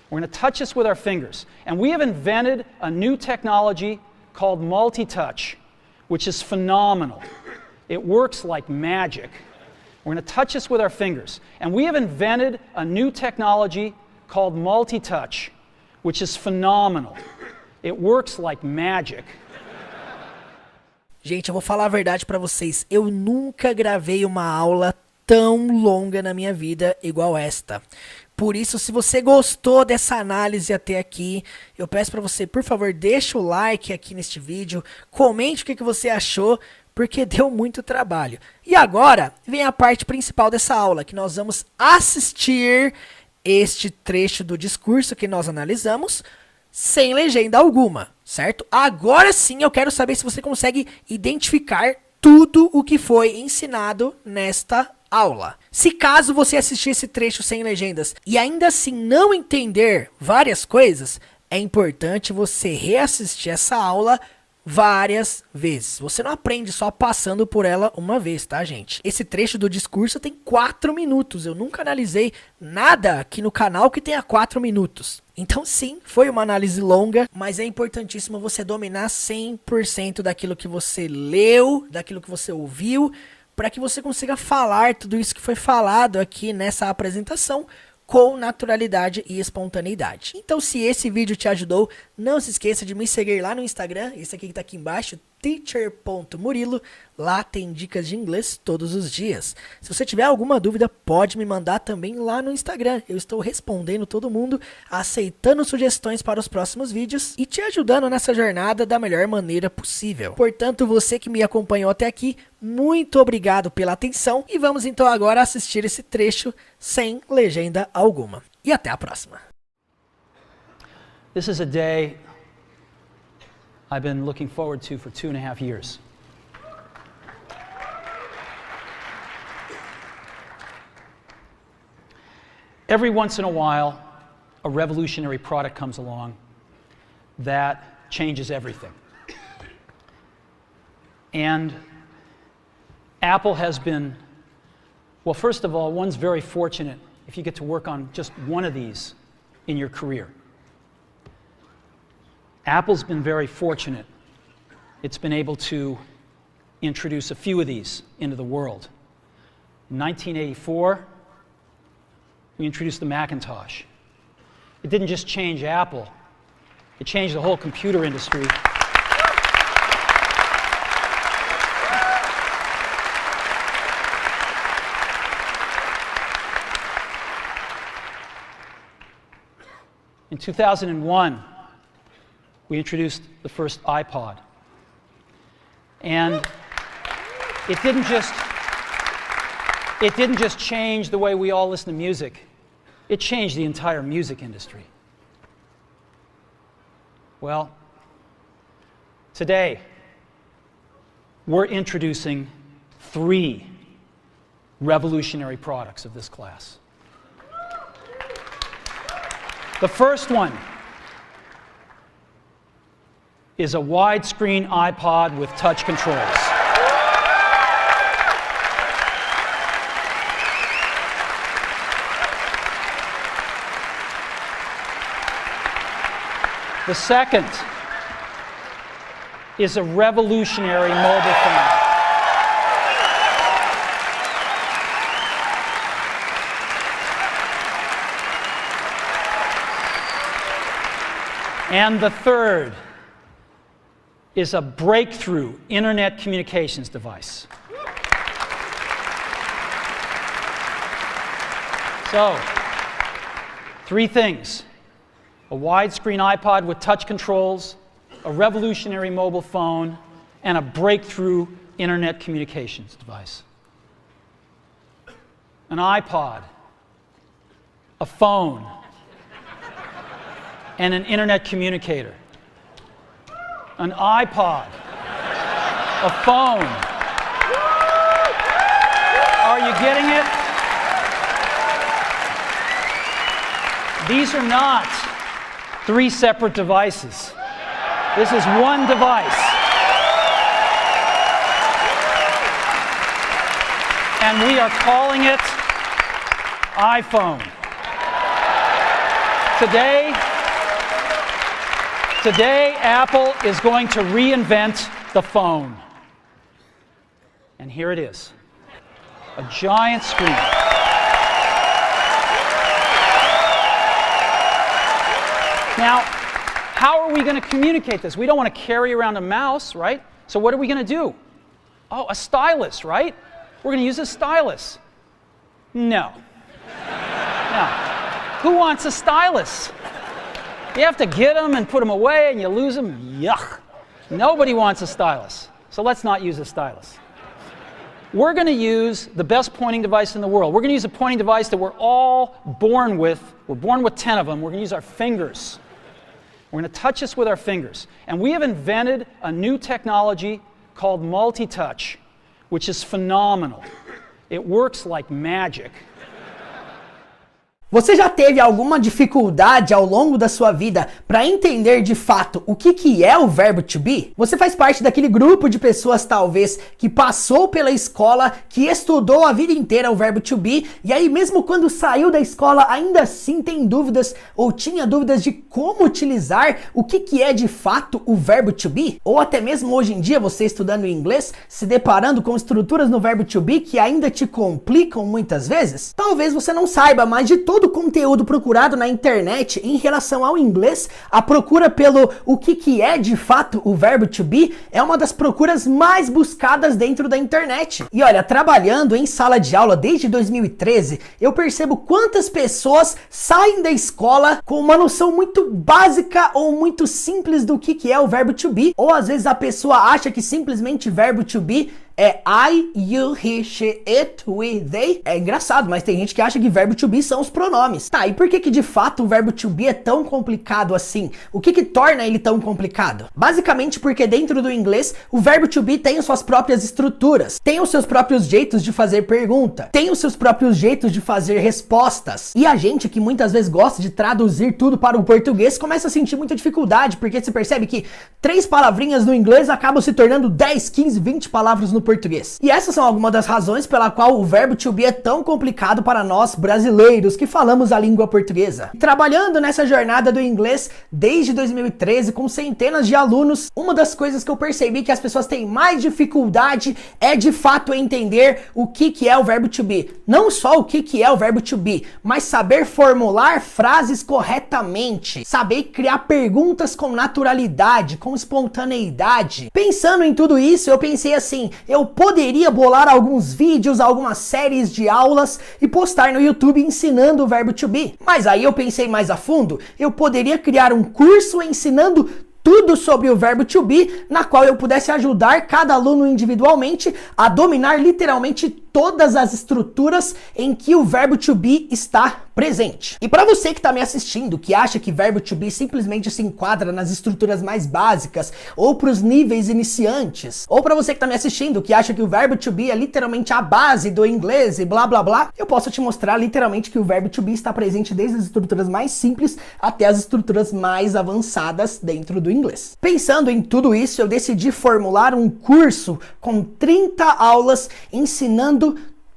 Speaker 2: We're going to touch this with our fingers. And we have invented a new technology called multi-touch, which is phenomenal. It works like magic. We're going to touch this with our fingers. And we have invented a new technology called multi-touch, which is phenomenal. It works like magic.
Speaker 1: Gente, eu vou falar a verdade pra vocês. Eu nunca gravei uma aula tão longa na minha vida igual esta. Por isso, se você gostou dessa análise até aqui, eu peço pra você, por favor, deixa o like aqui neste vídeo, comente o que você achou, porque deu muito trabalho. E agora, vem a parte principal dessa aula, que nós vamos assistir este trecho do discurso que nós analisamos, sem legenda alguma, certo? Agora sim eu quero saber se você consegue identificar tudo o que foi ensinado nesta aula. Se caso você assistir esse trecho sem legendas e ainda assim não entender várias coisas, é importante você reassistir essa aula várias vezes. Você não aprende só passando por ela uma vez, tá, gente? Esse trecho do discurso tem 4 minutos. Eu nunca analisei nada aqui no canal que tenha 4 minutos. Então sim, foi uma análise longa, mas é importantíssimo você dominar 100% daquilo que você leu, daquilo que você ouviu, para que você consiga falar tudo isso que foi falado aqui nessa apresentação com naturalidade e espontaneidade. Então, se esse vídeo te ajudou, não se esqueça de me seguir lá no Instagram, esse aqui que tá aqui embaixo, teacher.murilo. Lá tem dicas de inglês todos os dias. Se você tiver alguma dúvida, pode me mandar também lá no Instagram. Eu estou respondendo todo mundo, aceitando sugestões para os próximos vídeos e te ajudando nessa jornada da melhor maneira possível. Portanto, você que me acompanhou até aqui, muito obrigado pela atenção e vamos então agora assistir esse trecho sem legenda alguma. E até a próxima.
Speaker 2: This is a day I've been looking forward to for 2.5 years. Every once in a while, a revolutionary product comes along that changes everything. And Apple has been, well, first of all, one's very fortunate if you get to work on just one of these in your career. Apple's been very fortunate. It's been able to introduce a few of these into the world. In 1984, we introduced the Macintosh. It didn't just change Apple, it changed the whole computer industry. In 2001, we introduced the first iPod. And it didn't just change the way we all listen to music. It changed the entire music industry. Well, today, we're introducing 3 revolutionary products of this class. The first one is a widescreen iPod with touch controls. The second is a revolutionary mobile phone. And the third is a breakthrough internet communications device. So, 3 things: a widescreen iPod with touch controls, a revolutionary mobile phone, and a breakthrough internet communications device. An iPod, a phone, and an internet communicator. An iPod, a phone. Are you getting it? These are not 3 separate devices. This is one device. And we are calling it iPhone. Today, Apple is going to reinvent the phone. And here it is, a giant screen. Now, how are we going to communicate this? We don't want to carry around a mouse, right? So what are we going to do? Oh, a stylus, right? We're going to use a stylus. No. No. Who wants a stylus? You have to get them and put them away and you lose them. Yuck. Nobody wants a stylus. So let's not use a stylus. We're going to use the best pointing device in the world. We're going to use a pointing device that we're all born with. We're born with 10 of them. We're going to use our fingers. We're going to touch this with our fingers. And we have invented a new technology called multi-touch, which is phenomenal. It works like magic.
Speaker 1: Você já teve alguma dificuldade ao longo da sua vida para entender de fato o que é o verbo to be? Você faz parte daquele grupo de pessoas talvez que passou pela escola, que estudou a vida inteira o verbo to be, e aí mesmo quando saiu da escola ainda assim tem dúvidas ou tinha dúvidas de como utilizar o que é de fato o verbo to be? Ou até mesmo hoje em dia você estudando inglês, se deparando com estruturas no verbo to be que ainda te complicam muitas vezes? Talvez você não saiba, mas de todo o conteúdo procurado na internet em relação ao inglês, a procura pelo o que é de fato o verbo to be é uma das procuras mais buscadas dentro da internet. E olha, trabalhando em sala de aula desde 2013, eu percebo quantas pessoas saem da escola com uma noção muito básica ou muito simples do que é o verbo to be, ou às vezes a pessoa acha que simplesmente verbo to be é I, you, he, she, it, we, they. É engraçado, mas tem gente que acha que verbo to be são os pronomes. Tá, e por que de fato o verbo to be é tão complicado assim? O que torna ele tão complicado? Basicamente porque dentro do inglês, o verbo to be tem suas próprias estruturas, tem os seus próprios jeitos de fazer pergunta, tem os seus próprios jeitos de fazer respostas. E a gente que muitas vezes gosta de traduzir tudo para o português começa a sentir muita dificuldade, porque você percebe que 3 palavrinhas no inglês acabam se tornando 10, 15, 20 palavras no português. E essas são algumas das razões pela qual o verbo to be é tão complicado para nós brasileiros que falamos a língua portuguesa. Trabalhando nessa jornada do inglês desde 2013 com centenas de alunos, uma das coisas que eu percebi que as pessoas têm mais dificuldade é de fato entender o que é o verbo to be. Não só o que é o verbo to be, mas saber formular frases corretamente, saber criar perguntas com naturalidade, com espontaneidade. Pensando em tudo isso, eu pensei assim, eu poderia bolar alguns vídeos, algumas séries de aulas e postar no YouTube ensinando o verbo to be. Mas aí eu pensei mais a fundo, eu poderia criar um curso ensinando tudo sobre o verbo to be, na qual eu pudesse ajudar cada aluno individualmente a dominar literalmente todas as estruturas em que o verbo to be está presente. E para você que está me assistindo, que acha que verbo to be simplesmente se enquadra nas estruturas mais básicas ou para os níveis iniciantes, ou para você que está me assistindo, que acha que o verbo to be é literalmente a base do inglês e blá blá blá, eu posso te mostrar literalmente que o verbo to be está presente desde as estruturas mais simples até as estruturas mais avançadas dentro do inglês. Pensando em tudo isso, eu decidi formular um curso com 30 aulas ensinando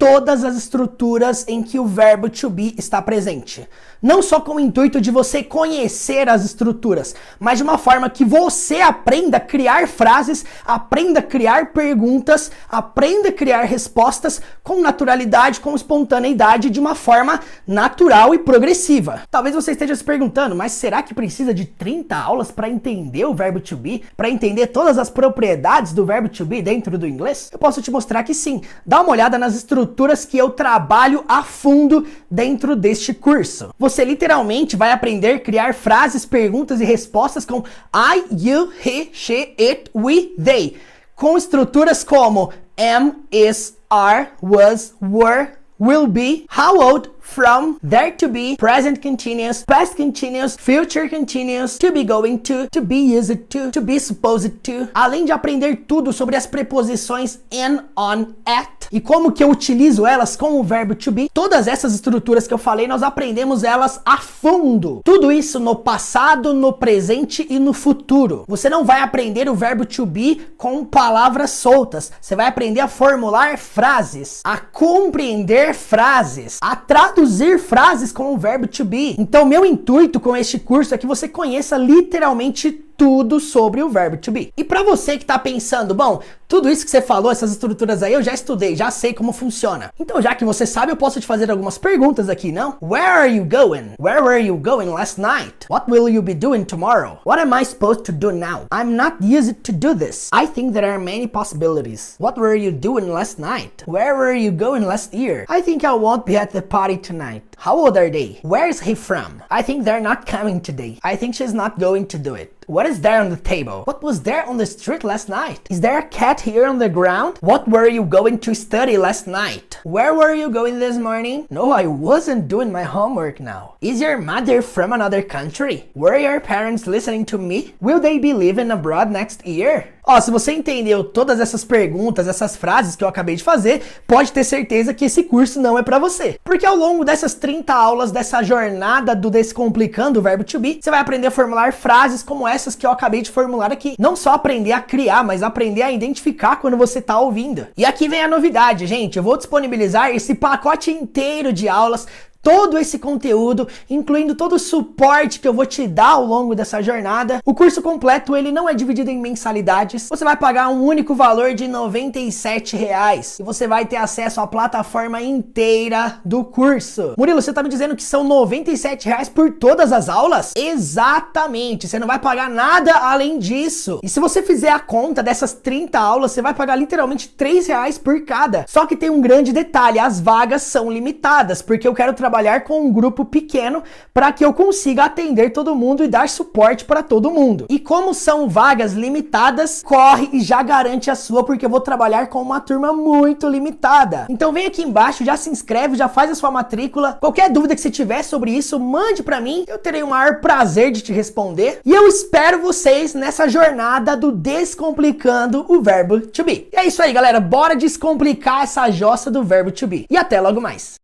Speaker 1: todas as estruturas em que o verbo to be está presente. Não só com o intuito de você conhecer as estruturas, mas de uma forma que você aprenda a criar frases, aprenda a criar perguntas, aprenda a criar respostas com naturalidade, com espontaneidade, de uma forma natural e progressiva. Talvez você esteja se perguntando, mas será que precisa de 30 aulas para entender o verbo to be? Para entender todas as propriedades do verbo to be dentro do inglês? Eu posso te mostrar que sim. Dá uma olhada nas estruturas que eu trabalho a fundo dentro deste curso. Você literalmente vai aprender a criar frases, perguntas e respostas com I, you, he, she, it, we, they, com estruturas como am, is, are, was, were, will be, how old, from, there to be, present continuous, past continuous, future continuous, to be going to be used to be supposed to. Além de aprender tudo sobre as preposições in, on, at e como que eu utilizo elas com o verbo to be, todas essas estruturas que eu falei, nós aprendemos elas a fundo. Tudo isso no passado, no presente e no futuro. Você não vai aprender o verbo to be com palavras soltas. Você vai aprender a formular frases, a compreender frases, a traduzir frases com o verbo to be. Então, meu intuito com este curso é que você conheça literalmente tudo sobre o verbo to be. E para você que tá pensando, bom, tudo isso que você falou, essas estruturas aí, eu já estudei, já sei como funciona. Então, já que você sabe, eu posso te fazer algumas perguntas aqui, não? Where are you going? Where were you going last night? What will you be doing tomorrow? What am I supposed to do now? I'm not used to do this. I think there are many possibilities. What were you doing last night? Where were you going last year? I think I won't be at the party tonight. How old are they? Where is he from? I think they're not coming today. I think she's not going to do it. What is there on the table? What was there on the street last night? Is there a cat here on the ground? What were you going to study last night? Where were you going this morning? No, I wasn't doing my homework now. Is your mother from another country? Were your parents listening to me? Will they be living abroad next year? Ó, se você entendeu todas essas perguntas, essas frases que eu acabei de fazer, pode ter certeza que esse curso não é pra você. Porque ao longo dessas 30 aulas, dessa jornada do Descomplicando o Verbo To Be, você vai aprender a formular frases como essas que eu acabei de formular aqui. Não só aprender a criar, mas aprender a identificar quando você tá ouvindo. E aqui vem a novidade, gente. Eu vou disponibilizar esse pacote inteiro de aulas, todo esse conteúdo, incluindo todo o suporte que eu vou te dar ao longo dessa jornada. O curso completo, ele não é dividido em mensalidades. Você vai pagar um único valor de R$ 97,00 e você vai ter acesso à plataforma inteira do curso. Murilo, você tá me dizendo que são R$ 97,00 por todas as aulas? Exatamente, você não vai pagar nada além disso. E se você fizer a conta dessas 30 aulas, você vai pagar literalmente R$ 3,00 por cada. Só que tem um grande detalhe, as vagas são limitadas, porque eu quero trabalhar com um grupo pequeno para que eu consiga atender todo mundo e dar suporte para todo mundo. E como são vagas limitadas, corre e já garante a sua, porque eu vou trabalhar com uma turma muito limitada. Então vem aqui embaixo, já se inscreve, já faz a sua matrícula. Qualquer dúvida que você tiver sobre isso, mande para mim, eu terei o maior prazer de te responder. E eu espero vocês nessa jornada do Descomplicando o Verbo To Be. E é isso aí, galera, bora descomplicar essa jossa do Verbo To Be. E até logo mais.